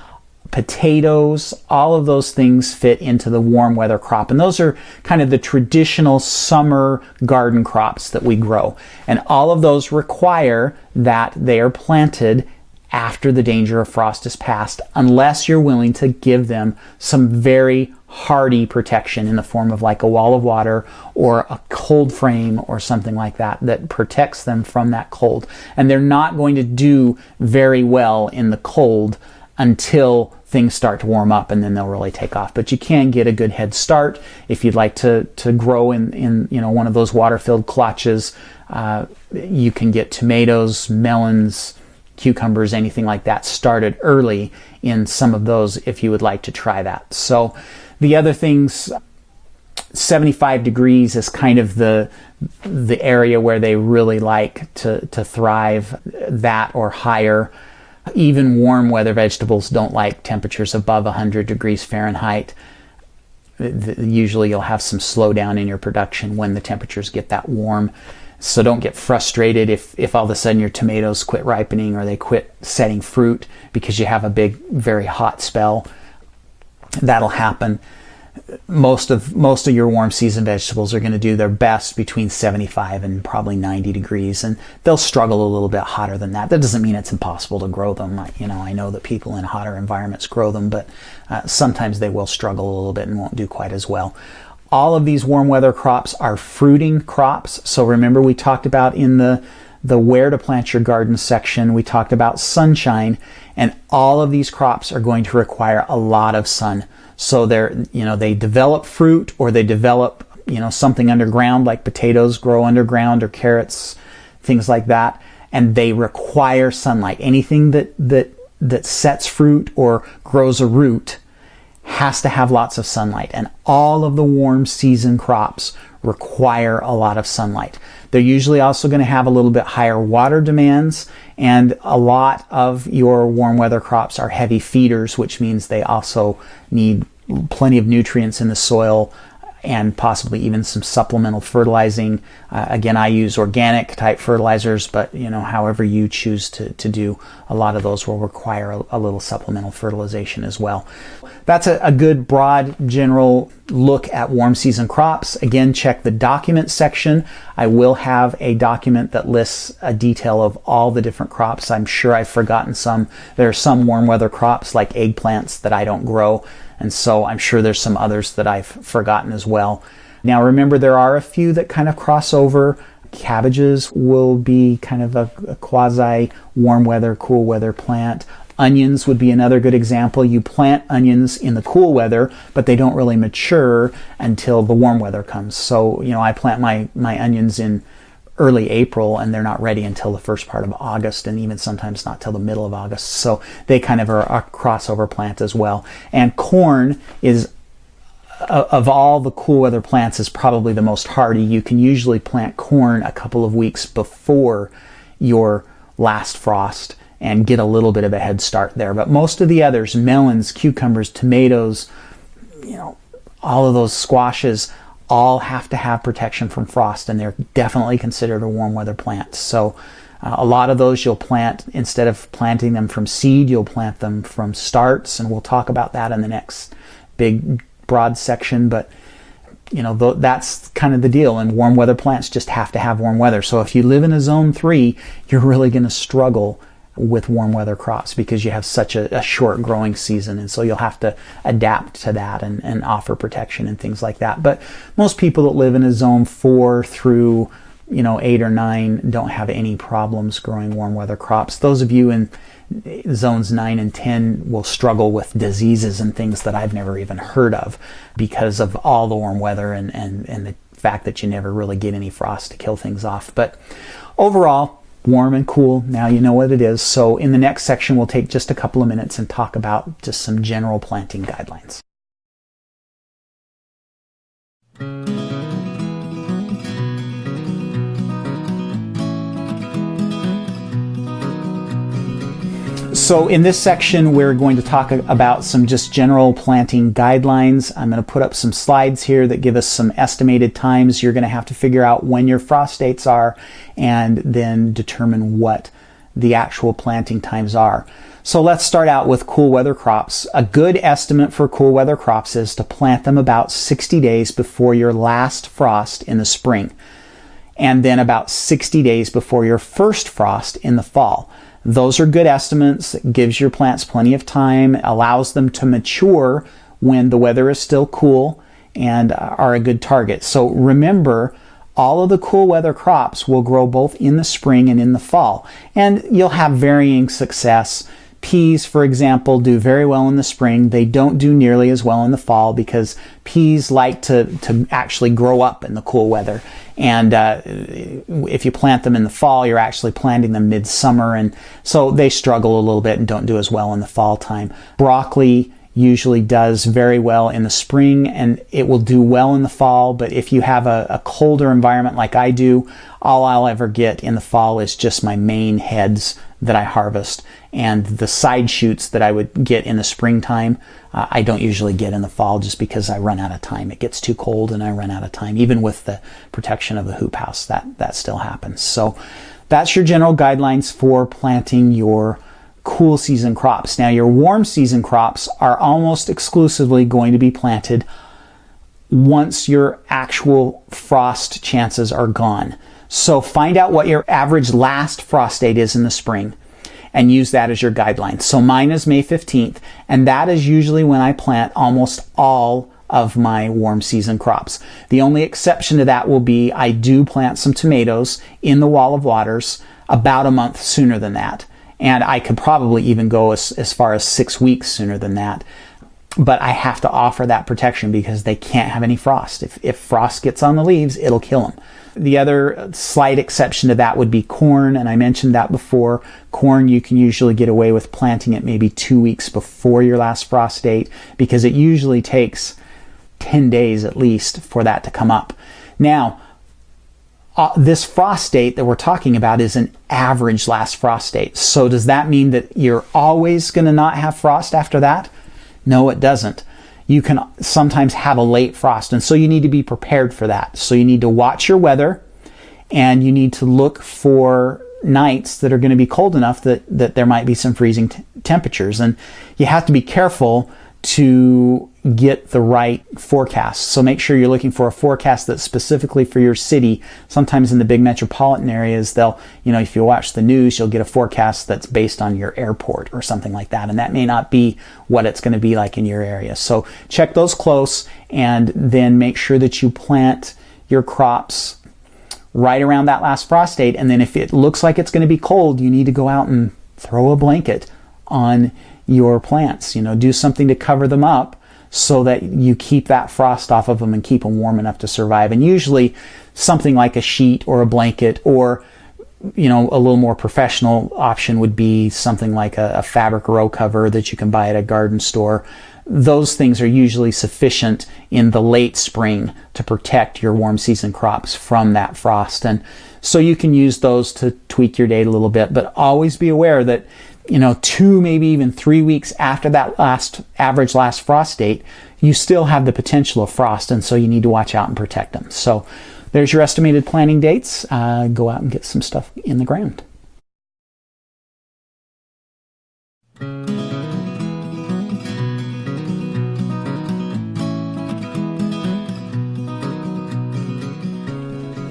potatoes, all of those things fit into the warm weather crop. And those are kind of the traditional summer garden crops that we grow. And all of those require that they are planted after the danger of frost is past, unless you're willing to give them some very hardy protection in the form of like a wall of water or a cold frame or something like that that protects them from that cold. And they're not going to do very well in the cold until things start to warm up, and then they'll really take off. But you can get a good head start if you'd like to grow in one of those water-filled clotches. You can get tomatoes, melons, cucumbers, anything like that started early in some of those if you would like to try that. So the other things, 75 degrees is kind of the area where they really like to thrive, that or higher. Even warm weather vegetables don't like temperatures above 100 degrees Fahrenheit. Usually you'll have some slowdown in your production when the temperatures get that warm. So don't get frustrated if all of a sudden your tomatoes quit ripening or they quit setting fruit because you have a big, very hot spell. That'll happen. Most of your warm season vegetables are going to do their best between 75 and probably 90 degrees, and they'll struggle a little bit hotter than that. That doesn't mean it's impossible to grow them. I know that people in hotter environments grow them, but sometimes they will struggle a little bit and won't do quite as well. All of these warm weather crops are fruiting crops. So remember, we talked about in the where to plant your garden section, we talked about sunshine, and all of these crops are going to require a lot of sun. So they develop fruit, or they develop something underground, like potatoes grow underground, or carrots, things like that, and they require sunlight. Anything that sets fruit or grows a root has to have lots of sunlight, and all of the warm season crops require a lot of sunlight. They're usually also going to have a little bit higher water demands, and a lot of your warm weather crops are heavy feeders, which means they also need plenty of nutrients in the soil and possibly even some supplemental fertilizing. Again, I use organic type fertilizers, but however you choose to do, a lot of those will require a little supplemental fertilization as well. That's a good broad general look at warm season crops. Again, check the document section. I will have a document that lists a detail of all the different crops. I'm sure I've forgotten some. There are some warm weather crops like eggplants that I don't grow, and so I'm sure there's some others that I've forgotten as well. Now remember, there are a few that kind of cross over. Cabbages will be kind of a quasi warm weather, cool weather plant. Onions would be another good example. You plant onions in the cool weather, but they don't really mature until the warm weather comes. So, I plant my onions in early April, and they're not ready until the first part of August, and even sometimes not till the middle of August. So they kind of are a crossover plant as well. And corn is of all the cool weather plants is probably the most hardy. You can usually plant corn a couple of weeks before your last frost and get a little bit of a head start there. But most of the others, melons, cucumbers, tomatoes, all of those squashes, all have to have protection from frost, and they're definitely considered a warm weather plant. So a lot of those you'll plant, instead of planting them from seed, you'll plant them from starts, and we'll talk about that in the next big broad section. But that's kind of the deal, and warm weather plants just have to have warm weather. So if you live in a zone 3, you're really going to struggle with warm weather crops because you have such a short growing season, and so you'll have to adapt to that and offer protection and things like that. But most people that live in a zone 4 through 8 or 9 don't have any problems growing warm weather crops. Those of you in zones 9 and 10 will struggle with diseases and things that I've never even heard of because of all the warm weather and the fact that you never really get any frost to kill things off. But overall, warm and cool, now you know what it is. So in the next section, we'll take just a couple of minutes and talk about just some general planting guidelines. So in this section, we're going to talk about some just general planting guidelines. I'm going to put up some slides here that give us some estimated times. You're going to have to figure out when your frost dates are and then determine what the actual planting times are. So let's start out with cool weather crops. A good estimate for cool weather crops is to plant them about 60 days before your last frost in the spring, and then about 60 days before your first frost in the fall. Those are good estimates. It gives your plants plenty of time, allows them to mature when the weather is still cool, and are a good target. So remember, all of the cool weather crops will grow both in the spring and in the fall, and you'll have varying success. Peas, for example, do very well in the spring. They don't do nearly as well in the fall because peas like to actually grow up in the cool weather. And if you plant them in the fall, you're actually planting them midsummer, and so they struggle a little bit and don't do as well in the fall time. Broccoli usually does very well in the spring, and it will do well in the fall, but if you have a colder environment like I do, all I'll ever get in the fall is just my main heads that I harvest, and the side shoots that I would get in the springtime, I don't usually get in the fall just because I run out of time. It gets too cold and I run out of time. Even with the protection of the hoop house, that still happens. So that's your general guidelines for planting your cool season crops. Now, your warm season crops are almost exclusively going to be planted once your actual frost chances are gone. So find out what your average last frost date is in the spring and use that as your guideline. So mine is May 15th, and that is usually when I plant almost all of my warm season crops. The only exception to that will be I do plant some tomatoes in the wall of waters about a month sooner than that. And I could probably even go as far as 6 weeks sooner than that. But I have to offer that protection because they can't have any frost. If frost gets on the leaves, it'll kill them. The other slight exception to that would be corn, and I mentioned that before. Corn, you can usually get away with planting it maybe 2 weeks before your last frost date because it usually takes 10 days at least for that to come up. Now, this frost date that we're talking about is an average last frost date. So does that mean that you're always going to not have frost after that? No, it doesn't. You can sometimes have a late frost, and so you need to be prepared for that. So you need to watch your weather, and you need to look for nights that are going to be cold enough that there might be some freezing temperatures. And you have to be careful to get the right forecast. So make sure you're looking for a forecast that's specifically for your city. Sometimes in the big metropolitan areas, they'll, if you watch the news, you'll get a forecast that's based on your airport or something like that. And that may not be what it's going to be like in your area. So check those close, and then make sure that you plant your crops right around that last frost date. And then if it looks like it's going to be cold, you need to go out and throw a blanket on your plants. Do something to cover them up so that you keep that frost off of them and keep them warm enough to survive. And usually something like a sheet or a blanket, or a little more professional option would be something like a fabric row cover that you can buy at a garden store. those things are usually sufficient in the late spring to protect your warm season crops from that frost. And so you can use those to tweak your date a little bit, but always be aware that 2, maybe even 3 weeks after that average last frost date, you still have the potential of frost, and so you need to watch out and protect them. So there's your estimated planting dates. Go out and get some stuff in the ground.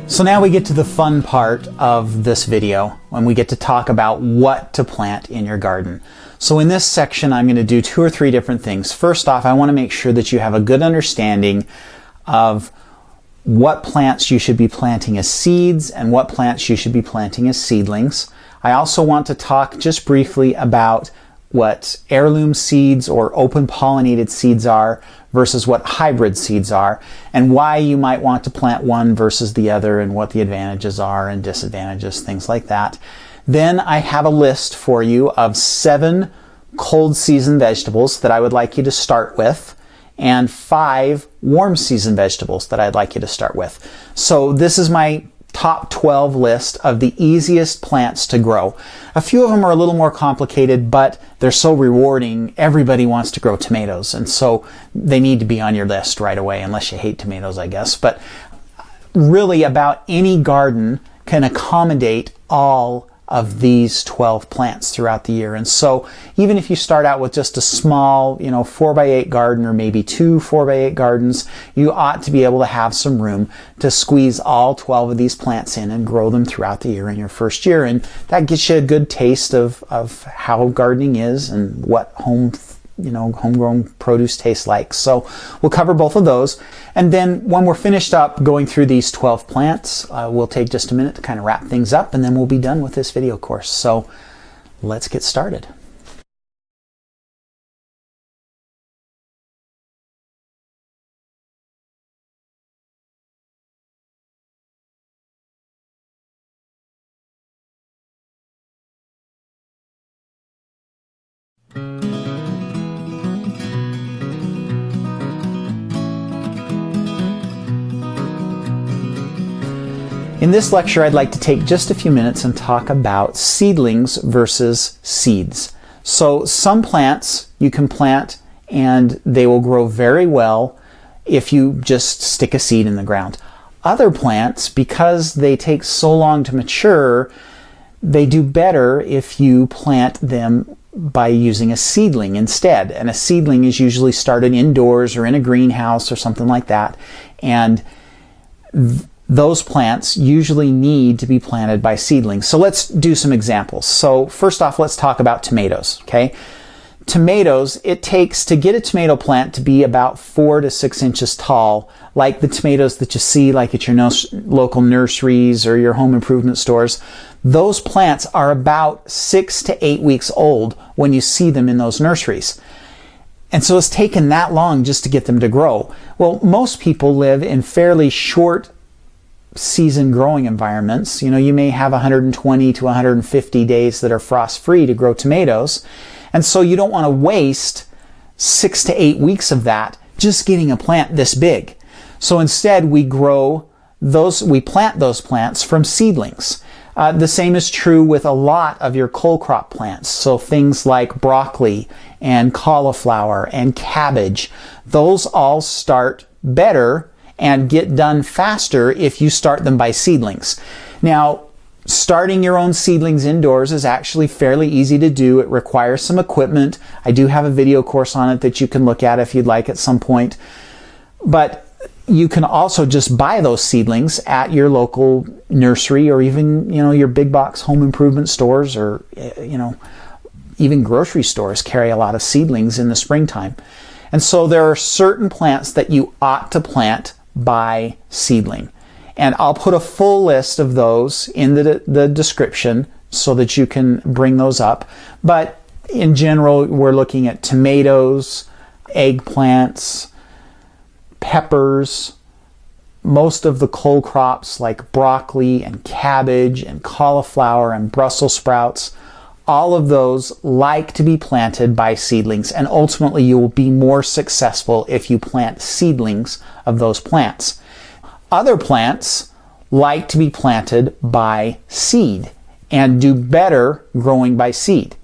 So now we get to the fun part of this video when we get to talk about what to plant in your garden. So in this section, I'm going to do 2 or 3 different things. First off, I want to make sure that you have a good understanding of what plants you should be planting as seeds and what plants you should be planting as seedlings. I also want to talk just briefly about what heirloom seeds or open pollinated seeds are versus what hybrid seeds are, and why you might want to plant one versus the other, and what the advantages are and disadvantages, things like that. Then I have a list for you of 7 cold season vegetables that I would like you to start with, and 5 warm season vegetables that I'd like you to start with. So this is my top 12 list of the easiest plants to grow. A few of them are a little more complicated, but they're so rewarding. Everybody wants to grow tomatoes, and so they need to be on your list right away, unless you hate tomatoes, I guess. But really, about any garden can accommodate all of these 12 plants throughout the year. And so even if you start out with just a small, 4x8 garden, or maybe 2 4x8 gardens, you ought to be able to have some room to squeeze all 12 of these plants in and grow them throughout the year in your first year. And that gets you a good taste of how gardening is and what homegrown produce tastes like. So we'll cover both of those. And then when we're finished up going through these 12 plants, we'll take just a minute to kind of wrap things up, and then we'll be done with this video course. So let's get started. In this lecture, I'd like to take just a few minutes and talk about seedlings versus seeds. So some plants you can plant and they will grow very well if you just stick a seed in the ground. Other plants, because they take so long to mature, they do better if you plant them by using a seedling instead. And a seedling is usually started indoors or in a greenhouse or something like that. And those plants usually need to be planted by seedlings. So let's do some examples. So first off, let's talk about tomatoes, okay? Tomatoes, it takes to get a tomato plant to be about 4 to 6 inches tall, like the tomatoes that you see like at your local nurseries or your home improvement stores. Those plants are about 6 to 8 weeks old when you see them in those nurseries. And so it's taken that long just to get them to grow. Well, most people live in fairly short season growing environments. You may have 120 to 150 days that are frost free to grow tomatoes. And so you don't want to waste 6 to 8 weeks of that just getting a plant this big. So instead we plant those plants from seedlings. The same is true with a lot of your cold crop plants. So things like broccoli and cauliflower and cabbage, those all start better and get done faster if you start them by seedlings. Now, starting your own seedlings indoors is actually fairly easy to do. It requires some equipment. I do have a video course on it that you can look at if you'd like at some point. But you can also just buy those seedlings at your local nursery, or even, your big box home improvement stores, or, even grocery stores carry a lot of seedlings in the springtime. And so there are certain plants that you ought to plant by seedling. And I'll put a full list of those in the description so that you can bring those up. But in general, we're looking at tomatoes, eggplants, peppers, most of the cold crops like broccoli and cabbage and cauliflower and Brussels sprouts. All of those like to be planted by seedlings, and ultimately you will be more successful if you plant seedlings of those plants. Other plants like to be planted by seed and do better growing by seed.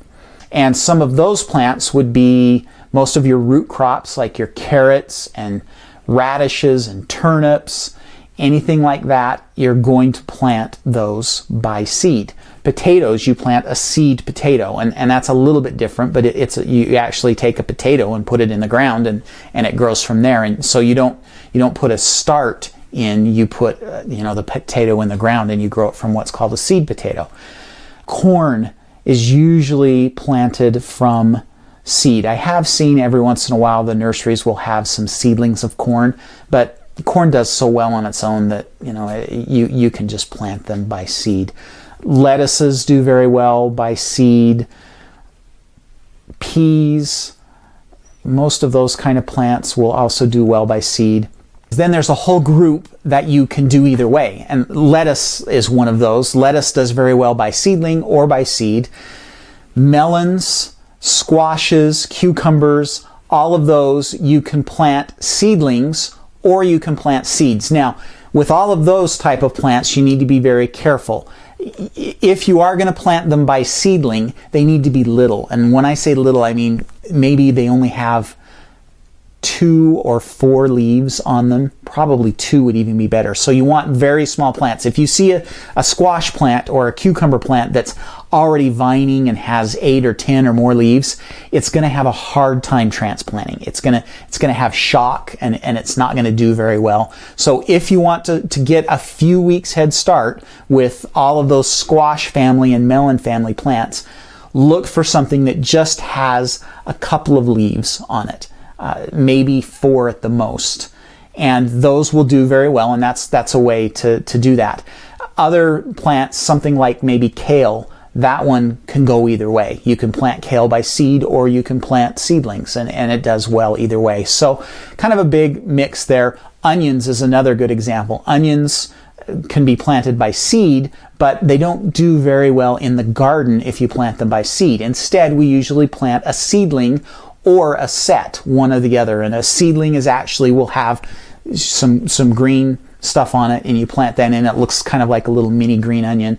And some of those plants would be most of your root crops, like your carrots and radishes and turnips, anything like that. You're going to plant those by seed. Potatoes, you plant a seed potato, and that's a little bit different, but you actually take a potato and put it in the ground, and it grows from there. And so you don't put a start in, you put the potato in the ground and you grow it from what's called a seed potato. Corn is usually planted from seed. I have seen every once in a while the nurseries will have some seedlings of corn, but corn does so well on its own that you can just plant them by seed. Lettuces do very well by seed. Peas, most of those kind of plants will also do well by seed. Then there's a whole group that you can do either way, and lettuce is one of those. Lettuce does very well by seedling or by seed. Melons, squashes, cucumbers, all of those you can plant seedlings or you can plant seeds. Now, with all of those type of plants, you need to be very careful. If you are going to plant them by seedling, they need to be little. And when I say little, I mean maybe they only have 2 or 4 leaves on them. Probably 2 would even be better. So you want very small plants. If you see a squash plant or a cucumber plant that's already vining and has 8 or 10 or more leaves, it's going to have a hard time transplanting. It's going to have shock, and it's not going to do very well. So if you want to get a few weeks head start with all of those squash family and melon family plants, look for something that just has a couple of leaves on it. Maybe 4 at the most, and those will do very well, and that's a way to do that. Other plants, something like maybe kale, that one can go either way. You can plant kale by seed or you can plant seedlings, and it does well either way. So kind of a big mix there. Onions is another good example. Onions can be planted by seed, but they don't do very well in the garden if you plant them by seed. Instead, we usually plant a seedling or a set, one or the other. And a seedling will have some green stuff on it, and you plant that in. It looks kind of like a little mini green onion.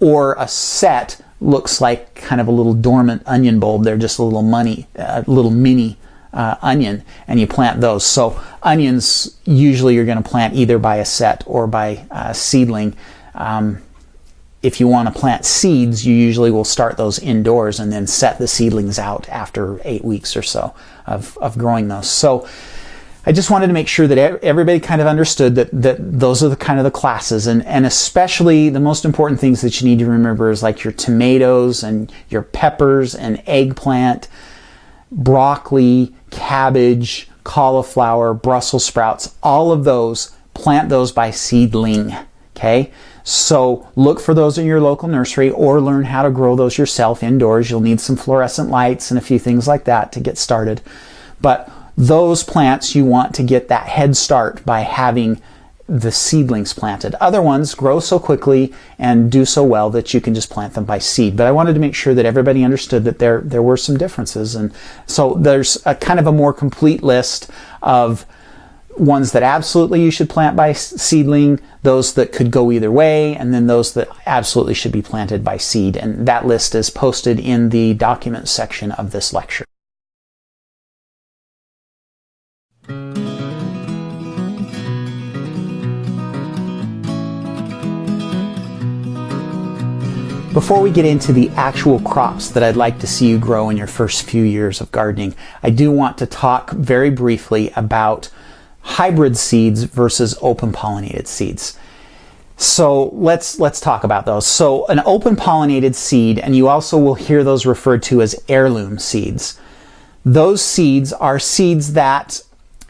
Or a set looks like kind of a little dormant onion bulb. They're just a little mini onion, and you plant those. So onions, usually you're going to plant either by a set or by a seedling. If you want to plant seeds, you usually will start those indoors and then set the seedlings out after 8 weeks or so of growing those. So I just wanted to make sure that everybody kind of understood that those are the kind of the classes, and especially the most important things that you need to remember is like your tomatoes and your peppers and eggplant, broccoli, cabbage, cauliflower, Brussels sprouts, all of those, plant those by seedling, okay? So look for those in your local nursery or learn how to grow those yourself indoors. You'll need some fluorescent lights and a few things like that to get started. But those plants, you want to get that head start by having the seedlings planted. Other ones grow so quickly and do so well that you can just plant them by seed. But I wanted to make sure that everybody understood that there were some differences. And so there's a kind of a more complete list of ones that absolutely you should plant by seedling, those that could go either way, and then those that absolutely should be planted by seed. And that list is posted in the documents section of this lecture. Before we get into the actual crops that I'd like to see you grow in your first few years of gardening, I do want to talk very briefly about hybrid seeds versus open pollinated seeds. So let's talk about those. So an open pollinated seed, and you also will hear those referred to as heirloom seeds. Those seeds are seeds that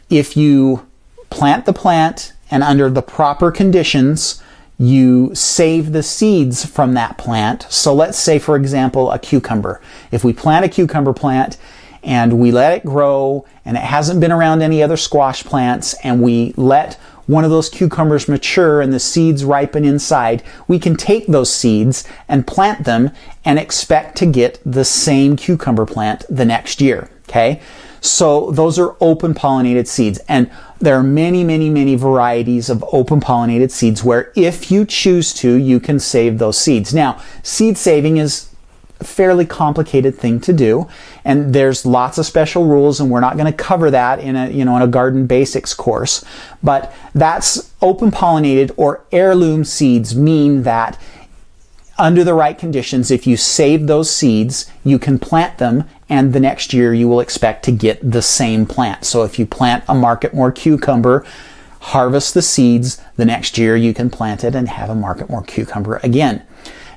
if you plant the plant and under the proper conditions, you save the seeds from that plant. So let's say, for example, a cucumber. If we plant a cucumber plant and we let it grow and it hasn't been around any other squash plants, and we let one of those cucumbers mature and the seeds ripen inside, we can take those seeds and plant them and expect to get the same cucumber plant the next year, okay? So those are open pollinated seeds, and there are many, many, many varieties of open pollinated seeds where if you choose to, you can save those seeds. Now, seed saving is a fairly complicated thing to do, and there's lots of special rules, and we're not going to cover that in a garden basics course. But that's open pollinated or heirloom seeds mean that under the right conditions, if you save those seeds, you can plant them, and the next year you will expect to get the same plant. So if you plant a Marketmore cucumber, harvest the seeds, the next year you can plant it and have a Marketmore cucumber again.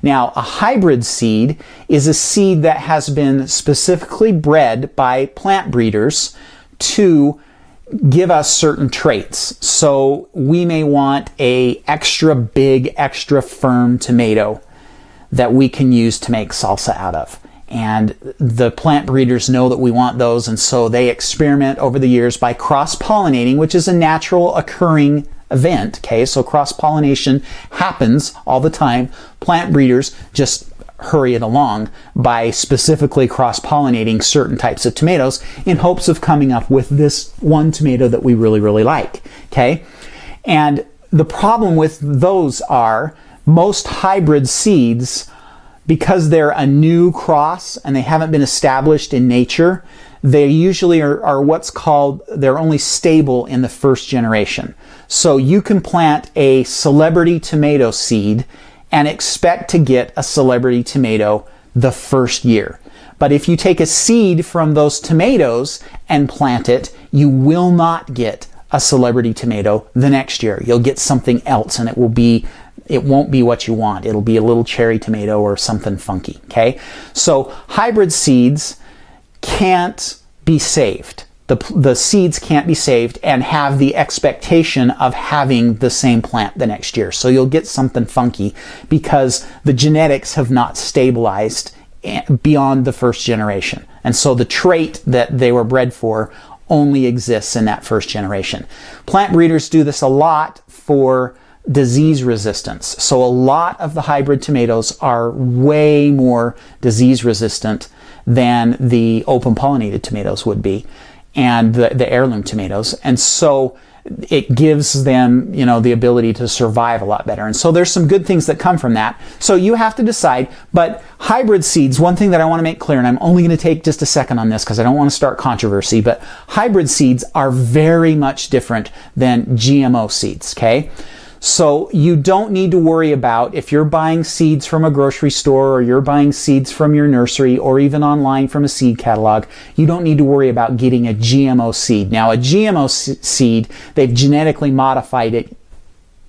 Now, a hybrid seed is a seed that has been specifically bred by plant breeders to give us certain traits. So we may want a extra big, extra firm tomato that we can use to make salsa out of. And the plant breeders know that we want those, and so they experiment over the years by cross-pollinating, which is a natural occurring event, okay? So cross-pollination happens all the time. Plant breeders just hurry it along by specifically cross-pollinating certain types of tomatoes in hopes of coming up with this one tomato that we really, really like, okay? And the problem with those are most hybrid seeds, because they're a new cross and they haven't been established in nature, they usually are what's called, they're only stable in the first generation. So you can plant a celebrity tomato seed and expect to get a celebrity tomato the first year. But if you take a seed from those tomatoes and plant it, you will not get a celebrity tomato the next year. You'll get something else, and it won't be what you want. It'll be a little cherry tomato or something funky, okay? So hybrid seeds can't be saved. The seeds can't be saved and have the expectation of having the same plant the next year. So you'll get something funky because the genetics have not stabilized beyond the first generation. And so the trait that they were bred for only exists in that first generation. Plant breeders do this a lot for disease resistance. So a lot of the hybrid tomatoes are way more disease resistant than the open pollinated tomatoes would be, and the heirloom tomatoes. And so it gives them, the ability to survive a lot better. And so there's some good things that come from that. So you have to decide. But hybrid seeds, one thing that I want to make clear, and I'm only going to take just a second on this because I don't want to start controversy, but hybrid seeds are very much different than GMO seeds, okay? So you don't need to worry about, if you're buying seeds from a grocery store or you're buying seeds from your nursery or even online from a seed catalog, you don't need to worry about getting a GMO seed. Now, a GMO seed, they've genetically modified it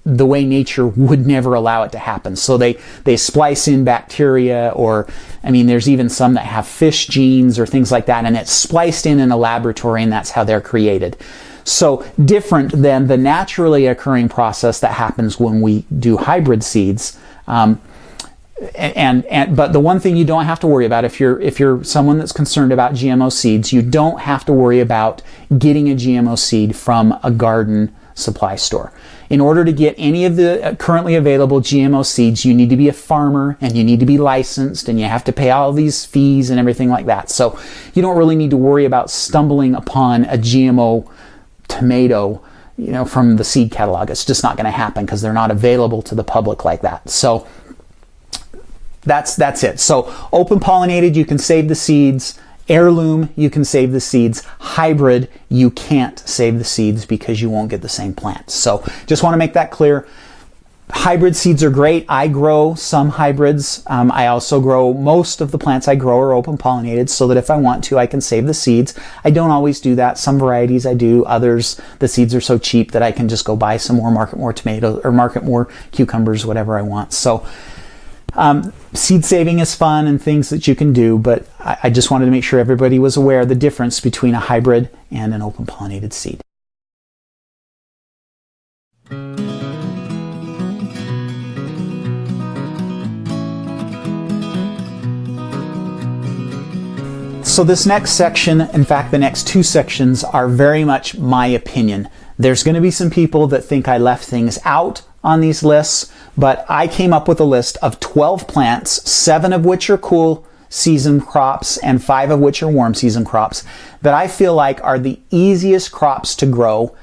the way nature would never allow it to happen. So they splice in bacteria, or, there's even some that have fish genes or things like that, and it's spliced in a laboratory, and that's how they're created. So different than the naturally occurring process that happens when we do hybrid seeds. But the one thing you don't have to worry about, if you're someone that's concerned about GMO seeds, you don't have to worry about getting a GMO seed from a garden supply store. In order to get any of the currently available GMO seeds, you need to be a farmer and you need to be licensed, and you have to pay all these fees and everything like that. So you don't really need to worry about stumbling upon a GMO tomato, from the seed catalog. It's just not going to happen because they're not available to the public like that. So that's it. So open pollinated, you can save the seeds. Heirloom, you can save the seeds. Hybrid, you can't save the seeds because you won't get the same plant. So just want to make that clear. Hybrid seeds are great. I grow some hybrids. I also grow, most of the plants I grow are open pollinated, so that if I want to, I can save the seeds. I don't always do that. Some varieties I do. Others, the seeds are so cheap that I can just go buy some more Marketmore tomatoes or Marketmore cucumbers, whatever I want. So seed saving is fun and things that you can do, but I just wanted to make sure everybody was aware of the difference between a hybrid and an open pollinated seed. So this next section, in fact the next two sections, are very much my opinion. There's going to be some people that think I left things out on these lists, but I came up with a list of 12 plants, 7 of which are cool season crops and 5 of which are warm season crops, that I feel like are the easiest crops to grow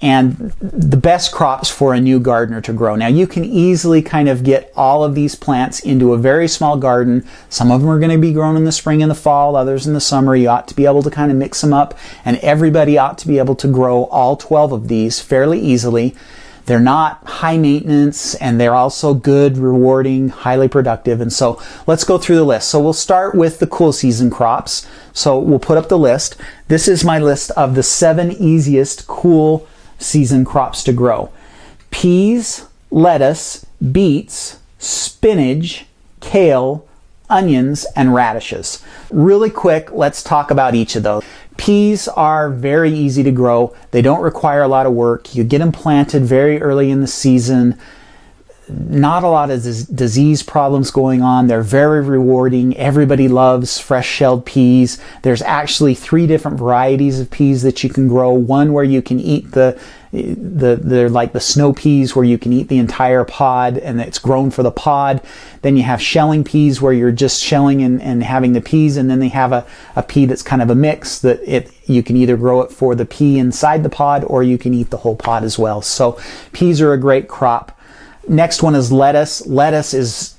and the best crops for a new gardener to grow. Now, you can easily kind of get all of these plants into a very small garden. Some of them are going to be grown in the spring and the fall, others in the summer. You ought to be able to kind of mix them up, and everybody ought to be able to grow all 12 of these fairly easily. They're not high maintenance, and they're also good, rewarding, highly productive. And so let's go through the list. So we'll start with the cool season crops. So we'll put up the list. This is my list of the 7 easiest cool season crops to grow. Peas, lettuce, beets, spinach, kale, onions, and radishes. Really quick, let's talk about each of those. Peas are very easy to grow. They don't require a lot of work. You get them planted very early in the season. Not a lot of disease problems going on. They're very rewarding. Everybody loves fresh-shelled peas. There's actually 3 different varieties of peas that you can grow. One where you can eat they're like the snow peas, where you can eat the entire pod and it's grown for the pod. Then you have shelling peas where you're just shelling and having the peas, and then they have a pea that's kind of a mix that you can either grow it for the pea inside the pod or you can eat the whole pod as well. So peas are a great crop. Next one is lettuce. Lettuce is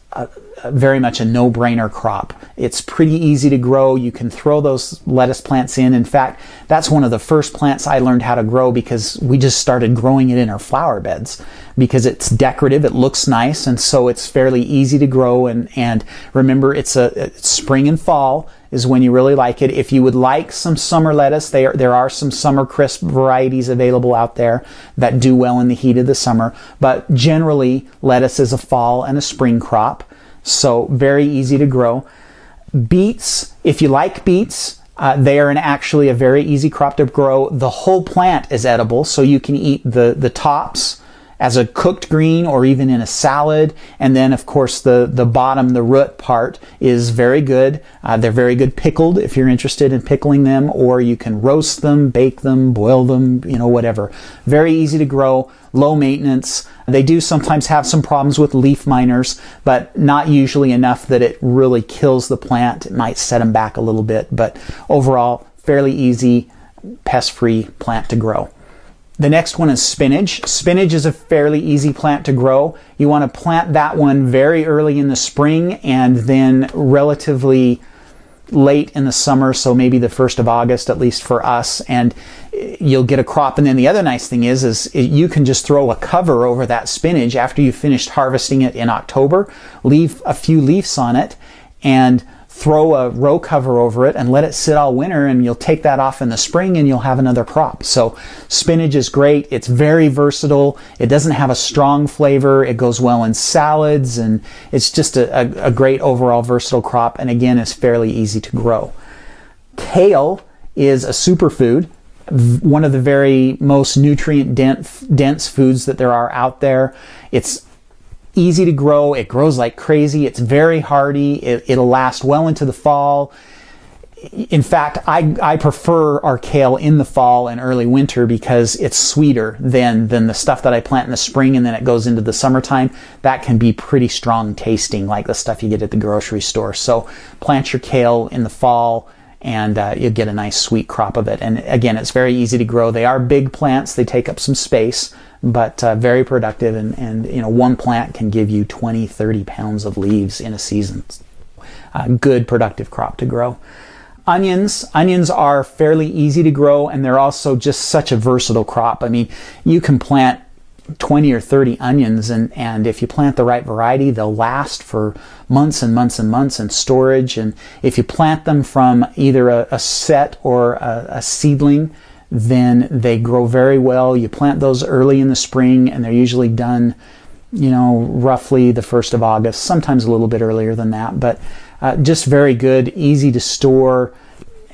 very much a no-brainer crop. It's pretty easy to grow. You can throw those lettuce plants in. In fact, that's one of the first plants I learned how to grow because we just started growing it in our flower beds because it's decorative, it looks nice, and so it's fairly easy to grow. And remember, it's spring and fall is when you really like it. If you would like some summer lettuce, there are some summer crisp varieties available out there that do well in the heat of the summer. But generally, lettuce is a fall and a spring crop, so very easy to grow. Beets, if you like beets, they are actually a very easy crop to grow. The whole plant is edible, so you can eat the tops as a cooked green or even in a salad. And then, of course, the bottom, the root part, is very good. They're very good pickled if you're interested in pickling them, or you can roast them, bake them, boil them, whatever. Very easy to grow, low maintenance. They do sometimes have some problems with leaf miners, but not usually enough that it really kills the plant. It might set them back a little bit, but overall, fairly easy, pest-free plant to grow. The next one is spinach. Spinach is a fairly easy plant to grow. You want to plant that one very early in the spring and then relatively late in the summer, so maybe the 1st of August, at least for us, and you'll get a crop. And then the other nice thing is you can just throw a cover over that spinach after you've finished harvesting it in October, leave a few leaves on it, and throw a row cover over it and let it sit all winter, and you'll take that off in the spring and you'll have another crop. So spinach is great. It's very versatile. It doesn't have a strong flavor. It goes well in salads, and it's just a great overall versatile crop, and again, is fairly easy to grow. Kale is a superfood, one of the very most nutrient dense foods that there are out there. It's easy to grow. It grows like crazy. It's very hardy. It'll last well into the fall. In fact, I prefer our kale in the fall and early winter because it's sweeter than the stuff that I plant in the spring, and then it goes into the summertime. That can be pretty strong tasting, like the stuff you get at the grocery store. So plant your kale in the fall, and you'll get a nice sweet crop of it. And again, it's very easy to grow. They are big plants. They take up some space, but very productive. And one plant can give you 20, 30 pounds of leaves in a season. Good productive crop to grow. Onions are fairly easy to grow, and they're also just such a versatile crop. I mean, you can plant 20 or 30 onions, and if you plant the right variety, they'll last for months and months and months in storage. And if you plant them from either a set or a seedling, then they grow very well. You plant those early in the spring, and they're usually done, roughly the 1st of August, sometimes a little bit earlier than that, but just very good, easy to store,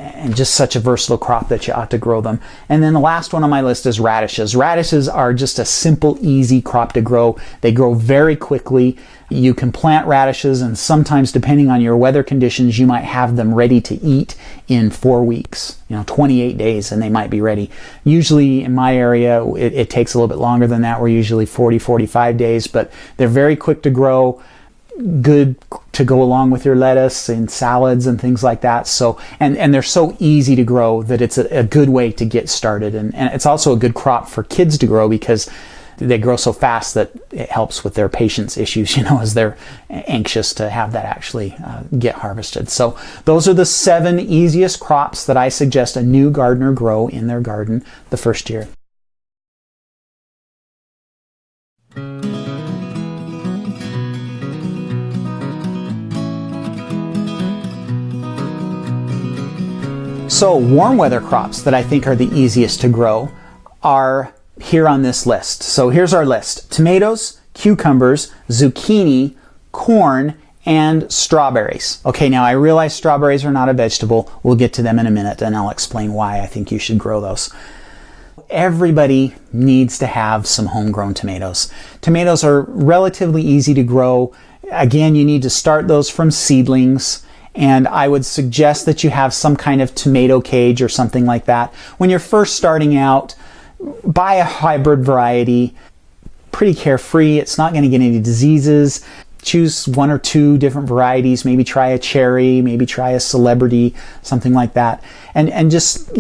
and just such a versatile crop that you ought to grow them. And then the last one on my list is radishes. Radishes are just a simple, easy crop to grow. They grow very quickly. You can plant radishes, and sometimes, depending on your weather conditions, you might have them ready to eat in 4 weeks, 28 days, and they might be ready. Usually in my area, it takes a little bit longer than that. We're usually 40, 45 days, but they're very quick to grow, good to go along with your lettuce and salads and things like that. So, and they're so easy to grow that it's a good way to get started. And it's also a good crop for kids to grow because they grow so fast that it helps with their patience issues, as they're anxious to have that actually get harvested. So those are the 7 easiest crops that I suggest a new gardener grow in their garden the first year. So warm weather crops that I think are the easiest to grow are here on this list. So here's our list: tomatoes, cucumbers, zucchini, corn, and strawberries. Okay, now I realize strawberries are not a vegetable. We'll get to them in a minute, and I'll explain why I think you should grow those. Everybody needs to have some homegrown tomatoes. Tomatoes are relatively easy to grow. Again, you need to start those from seedlings. And I would suggest that you have some kind of tomato cage or something like that. When you're first starting out, buy a hybrid variety, pretty carefree. It's not going to get any diseases. Choose 1 or 2 different varieties. Maybe try a cherry, maybe try a celebrity, something like that. And just,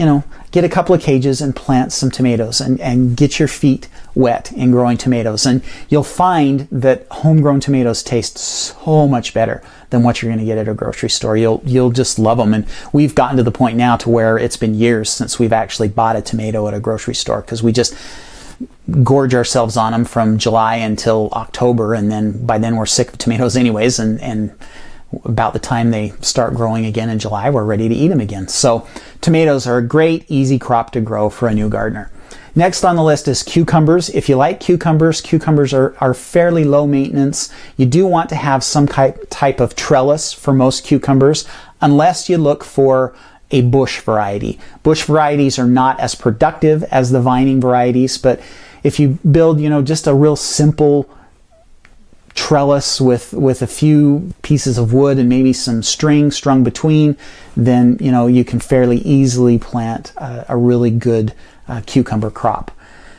get a couple of cages and plant some tomatoes and get your feet wet in growing tomatoes. And you'll find that homegrown tomatoes taste so much better than what you're going to get at a grocery store. You'll just love them. And we've gotten to the point now to where it's been years since we've actually bought a tomato at a grocery store because we just gorge ourselves on them from July until October, and then by then we're sick of tomatoes anyways, and about the time they start growing again in July, we're ready to eat them again. So tomatoes are a great, easy crop to grow for a new gardener. Next on the list is cucumbers. If you like cucumbers, cucumbers are fairly low maintenance. You do want to have some type of trellis for most cucumbers, unless you look for a bush variety. Bush varieties are not as productive as the vining varieties, but if you build, just a real simple trellis with a few pieces of wood and maybe some string strung between, then you can fairly easily plant a really good cucumber crop.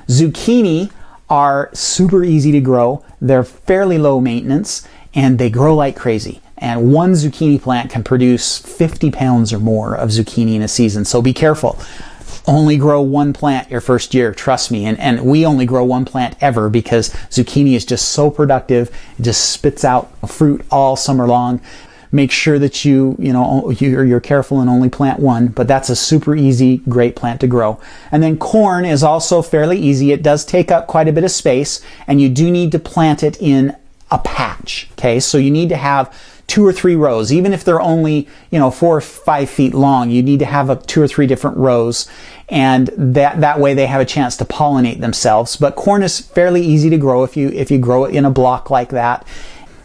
Zucchini are super easy to grow. They're fairly low maintenance and they grow like crazy. And one zucchini plant can produce 50 pounds or more of zucchini in a season. So be careful. Only grow 1 plant your first year, trust me. And we only grow 1 plant ever because zucchini is just so productive. It just spits out fruit all summer long. Make sure that you're careful and only plant 1, but that's a super easy, great plant to grow. And then corn is also fairly easy. It does take up quite a bit of space, and you do need to plant it in a patch. Okay, so you need to have 2 or 3 rows, even if they're only 4 or 5 feet long. You need to have 2 or 3 different rows, and that way they have a chance to pollinate themselves. But corn is fairly easy to grow if you grow it in a block like that.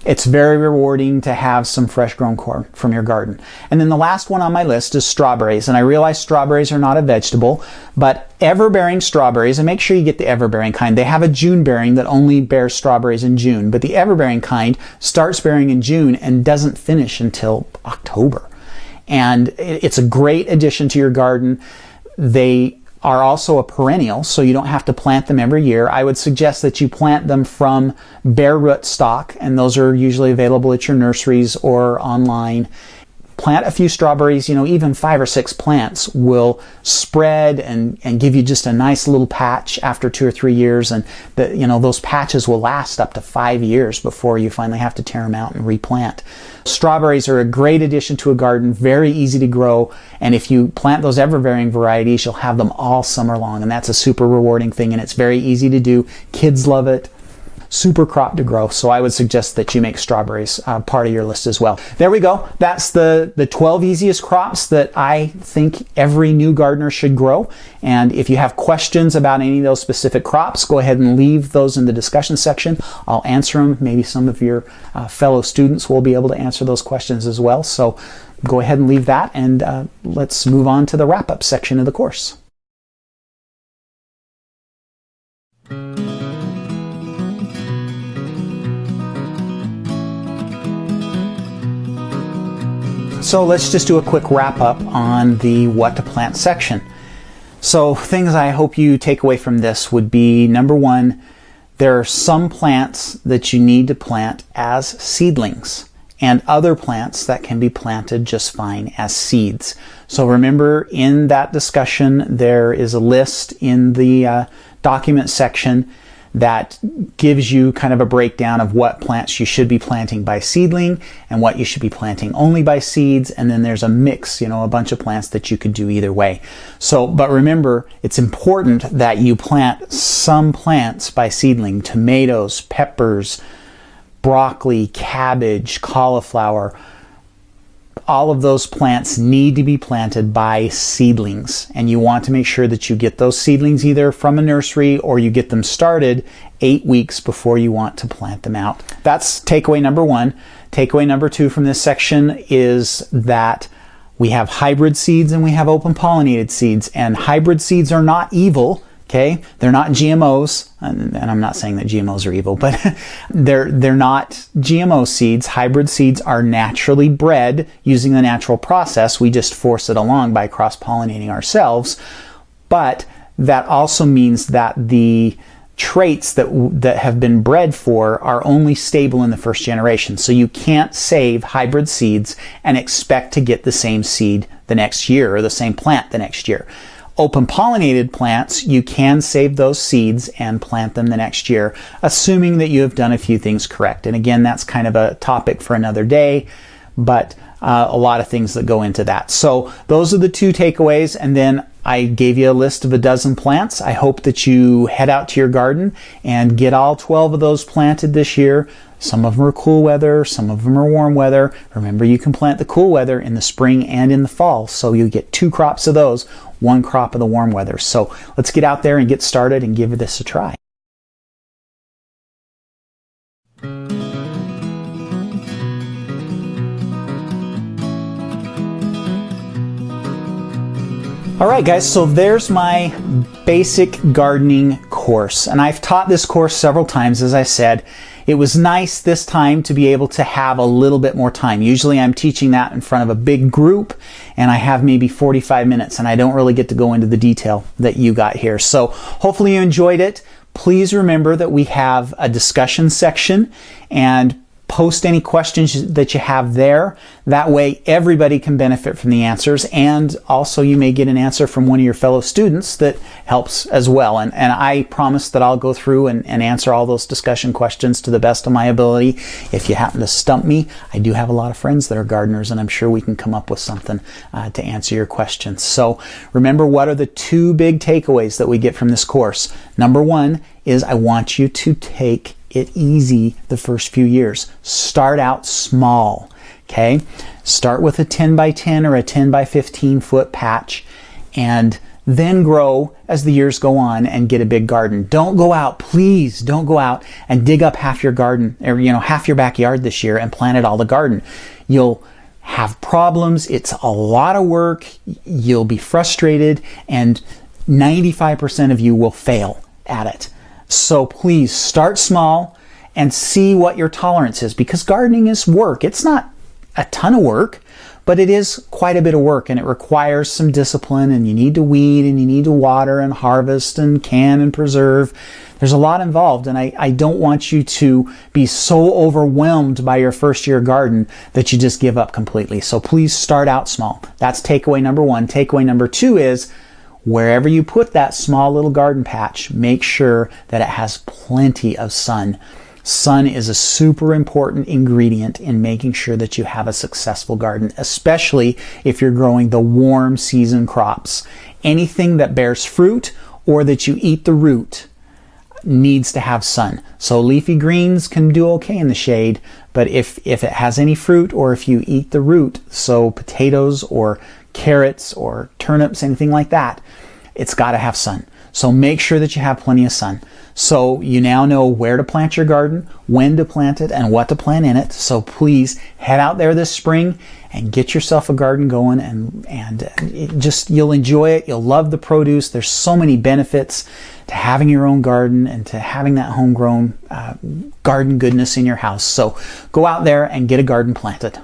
It's very rewarding to have some fresh grown corn from your garden. And then the last one on my list is strawberries. And I realize strawberries are not a vegetable, but ever-bearing strawberries, and make sure you get the ever-bearing kind. They have a June bearing that only bears strawberries in June, but the ever-bearing kind starts bearing in June and doesn't finish until October. And it's a great addition to your garden. They are also a perennial, so you don't have to plant them every year. I would suggest that you plant them from bare root stock, and those are usually available at your nurseries or online. Plant a few strawberries, even 5 or 6 plants will spread and give you just a nice little patch after 2 or 3 years. And those patches will last up to 5 years before you finally have to tear them out and replant. Strawberries are a great addition to a garden, very easy to grow. And if you plant those ever-bearing varieties, you'll have them all summer long. And that's a super rewarding thing, and it's very easy to do. Kids love it. super crop to grow. So I would suggest that you make strawberries part of your list as well. There we go. That's the 12 easiest crops that I think every new gardener should grow. And if you have questions about any of those specific crops, go ahead and leave those in the discussion section. I'll answer them. Maybe some of your fellow students will be able to answer those questions as well. So go ahead and leave that, and let's move on to the wrap-up section of the course. So let's just do a quick wrap-up on the what to plant section. So things I hope you take away from this would be, number one, there are some plants that you need to plant as seedlings, and other plants that can be planted just fine as seeds. So remember, in that discussion, there is a list in the document section that gives you kind of a breakdown of what plants you should be planting by seedling and what you should be planting only by seeds. And then there's a mix, a bunch of plants that you could do either way. So, but remember, it's important that you plant some plants by seedling: tomatoes, peppers, broccoli, cabbage, cauliflower. All of those plants need to be planted by seedlings, and you want to make sure that you get those seedlings either from a nursery or you get them started 8 weeks before you want to plant them out. That's takeaway number one. Takeaway number two from this section is that we have hybrid seeds and we have open pollinated seeds, and hybrid seeds are not evil. Okay, they're not GMOs, and I'm not saying that GMOs are evil, but they're not GMO seeds. Hybrid seeds are naturally bred using the natural process. We just force it along by cross-pollinating ourselves. But that also means that the traits that have been bred for are only stable in the first generation. So you can't save hybrid seeds and expect to get the same seed the next year or the same plant the next year. Open pollinated plants, you can save those seeds and plant them the next year, assuming that you have done a few things correct. And again, that's kind of a topic for another day, but a lot of things that go into that. So those are the two takeaways. And then I gave you a list of a dozen plants. I hope that you head out to your garden and get all 12 of those planted this year. Some of them are cool weather, some of them are warm weather. Remember, you can plant the cool weather in the spring and in the fall, so you get 2 crops of those, 1 crop of the warm weather. So let's get out there and get started and give this a try. All right, guys, so there's my basic gardening course. And I've taught this course several times, as I said. It was nice this time to be able to have a little bit more time. Usually I'm teaching that in front of a big group, and I have maybe 45 minutes, and I don't really get to go into the detail that you got here. So hopefully you enjoyed it. Please remember that we have a discussion section, and post any questions that you have there. That way everybody can benefit from the answers, and also you may get an answer from one of your fellow students that helps as well. And I promise that I'll go through and answer all those discussion questions to the best of my ability. If you happen to stump me, I do have a lot of friends that are gardeners, and I'm sure we can come up with something to answer your questions. So remember, what are the 2 big takeaways that we get from this course? Number 1 is I want you to take it easy the first few years. Start out small, okay? Start with a 10 by 10 or a 10 by 15 foot patch, and then grow as the years go on and get a big garden. Don't go out, please don't go out and dig up half your garden, or half your backyard this year and plant it all the garden. You'll have problems. It's a lot of work. You'll be frustrated, and 95% of you will fail at it. So please start small and see what your tolerance is, because gardening is work. It's not a ton of work, but it is quite a bit of work, and it requires some discipline, and you need to weed, and you need to water and harvest and can and preserve. There's a lot involved, and I don't want you to be so overwhelmed by your first year garden that you just give up completely. So please start out small. That's takeaway number 1. Takeaway number 2 is, wherever you put that small little garden patch, make sure that it has plenty of sun. Sun is a super important ingredient in making sure that you have a successful garden, especially if you're growing the warm season crops. Anything that bears fruit or that you eat the root needs to have sun. So leafy greens can do okay in the shade, but if it has any fruit, or if you eat the root, so potatoes or carrots or turnips, anything like that, it's got to have sun. So make sure that you have plenty of sun. So you now know where to plant your garden, when to plant it, and what to plant in it. So please head out there this spring and get yourself a garden going, and you'll enjoy it. You'll love the produce. There's so many benefits to having your own garden and to having that homegrown garden goodness in your house. So go out there and get a garden planted.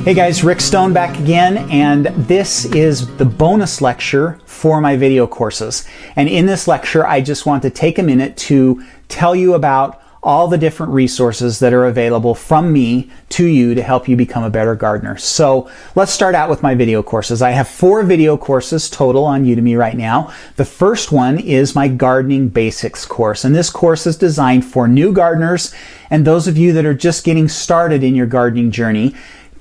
Hey guys, Rick Stone back again, and this is the bonus lecture for my video courses. And in this lecture, I just want to take a minute to tell you about all the different resources that are available from me to you to help you become a better gardener. So let's start out with my video courses. I have 4 video courses total on Udemy right now. The first one is my Gardening Basics course, and this course is designed for new gardeners and those of you that are just getting started in your gardening journey.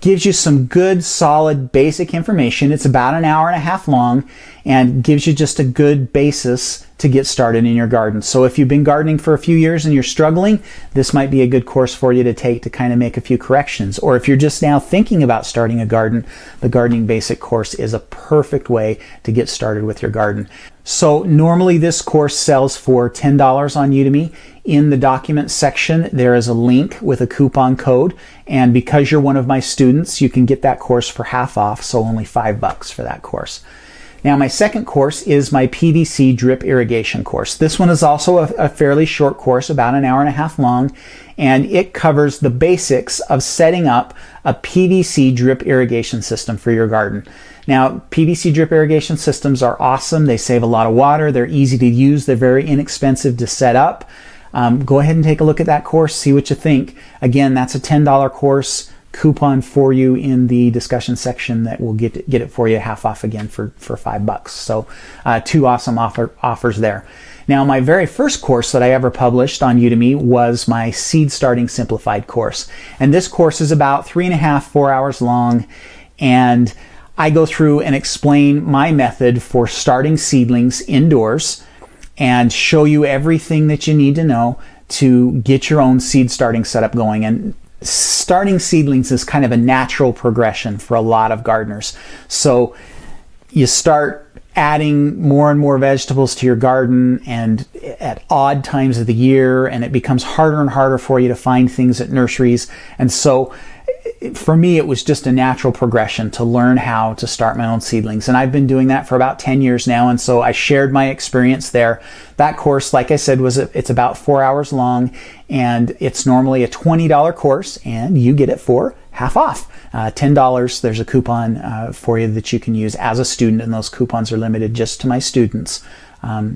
Gives you some good, solid, basic information. It's about an hour and a half long and gives you just a good basis to get started in your garden. So if you've been gardening for a few years and you're struggling, this might be a good course for you to take to kind of make a few corrections. Or if you're just now thinking about starting a garden, the Gardening Basic course is a perfect way to get started with your garden. So normally this course sells for $10 on Udemy. In the documents section, there is a link with a coupon code, and because you're one of my students, you can get that course for half off, so only $5 for that course. Now, my second course is my PVC drip irrigation course. This one is also a fairly short course, about an hour and a half long, and it covers the basics of setting up a PVC drip irrigation system for your garden. Now, PVC drip irrigation systems are awesome. They save a lot of water. They're easy to use. They're very inexpensive to set up. Go ahead and take a look at that course, see what you think. Again, that's a $10 course. Coupon for you in the discussion section that will get it for you half off again for $5. So 2 awesome offers there. Now, my very first course that I ever published on Udemy was my Seed Starting Simplified course. And this course is about 3.5-4 hours long, and I go through and explain my method for starting seedlings indoors and show you everything that you need to know to get your own seed starting setup going. And starting seedlings is kind of a natural progression for a lot of gardeners. So you start adding more and more vegetables to your garden and at odd times of the year, and it becomes harder and harder for you to find things at nurseries. And so for me, it was just a natural progression to learn how to start my own seedlings. And I've been doing that for about 10 years now. And so I shared my experience there. That course, like I said, it's about 4 hours long, and it's normally a $20 course, and you get it for half off. $10. There's a coupon for you that you can use as a student, and those coupons are limited just to my students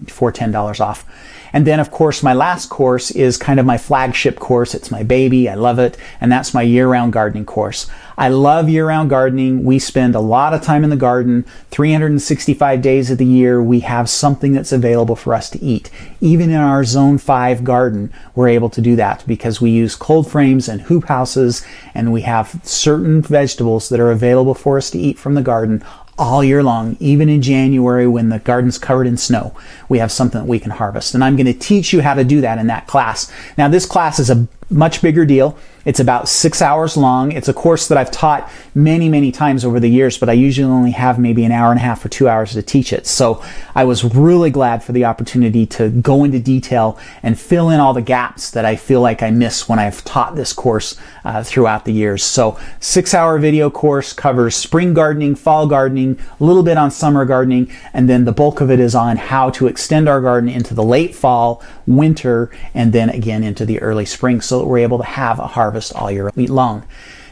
for $10 off. And then, of course, my last course is kind of my flagship course. It's my baby. I love it. And that's my year-round gardening course. I love year-round gardening. We spend a lot of time in the garden. 365 days of the year, we have something that's available for us to eat. Even in our Zone 5 garden, we're able to do that because we use cold frames and hoop houses, and we have certain vegetables that are available for us to eat from the garden all year long. Even in January when the garden's covered in snow, we have something that we can harvest. And I'm going to teach you how to do that in that class. Now, this class is a much bigger deal. It's about 6 hours long. It's a course that I've taught many, many times over the years, but I usually only have maybe an hour and a half or 2 hours to teach it. So I was really glad for the opportunity to go into detail and fill in all the gaps that I feel like I miss when I've taught this course throughout the years. So 6-hour video course covers spring gardening, fall gardening, a little bit on summer gardening, and then the bulk of it is on how to extend our garden into the late fall, winter, and then again into the early spring so that we're able to have a harvest all year long.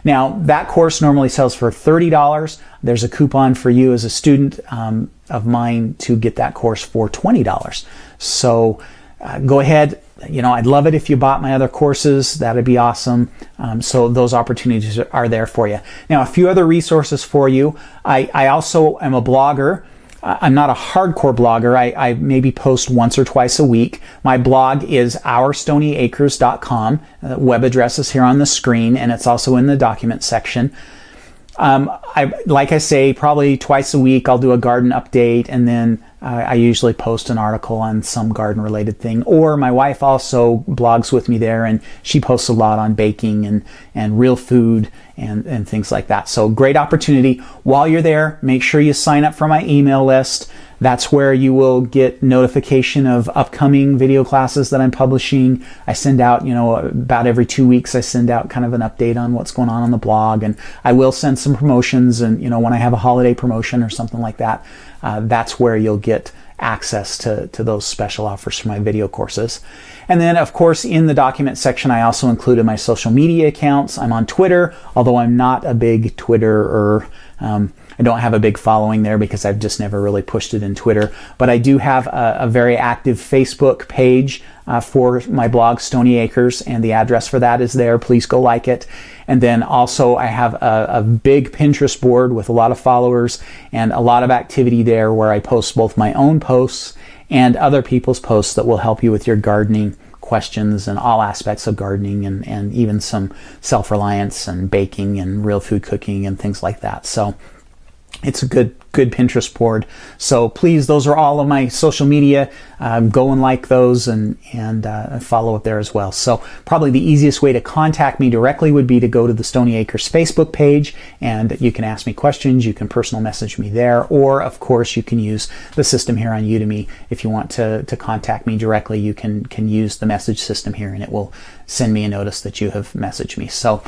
Now, that course normally sells for $30. There's a coupon for you as a student of mine to get that course for $20. So go ahead. You know, I'd love it if you bought my other courses. That'd be awesome. So those opportunities are there for you. Now, a few other resources for you. I also am a blogger. I'm not a hardcore blogger. I maybe post once or twice a week. My blog is OurStonyAcres.com. Web address is here on the screen, and it's also in the document section. Like I say, probably twice a week I'll do a garden update, and then I usually post an article on some garden related thing. Or my wife also blogs with me there, and she posts a lot on baking and real food and things like that. So great opportunity. While you're there, make sure you sign up for my email list. That's where you will get notification of upcoming video classes that I'm publishing. I send out, about every 2 weeks, I send out kind of an update on what's going on the blog. And I will send some promotions. And, when I have a holiday promotion or something like that, that's where you'll get access to those special offers for my video courses. And then, of course, in the document section, I also included my social media accounts. I'm on Twitter, although I'm not a big Twitterer. I don't have a big following there because I've just never really pushed it in Twitter. But I do have a very active Facebook page for my blog, Stony Acres, and the address for that is there. Please go like it. And then also I have a big Pinterest board with a lot of followers and a lot of activity there where I post both my own posts and other people's posts that will help you with your gardening questions and all aspects of gardening and even some self-reliance and baking and real food cooking and things like that. So it's a good Pinterest board. So please, those are all of my social media. Go and like those and follow up there as well. So probably the easiest way to contact me directly would be to go to the Stony Acres Facebook page, and you can ask me questions. You can personal message me there, or of course you can use the system here on Udemy. If you want to contact me directly, you can use the message system here, and it will send me a notice that you have messaged me. So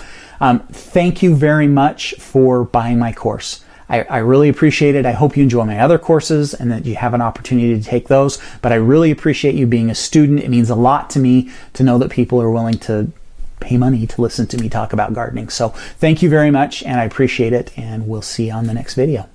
thank you very much for buying my course. I really appreciate it. I hope you enjoy my other courses and that you have an opportunity to take those. But I really appreciate you being a student. It means a lot to me to know that people are willing to pay money to listen to me talk about gardening. So thank you very much, and I appreciate it, and we'll see you on the next video.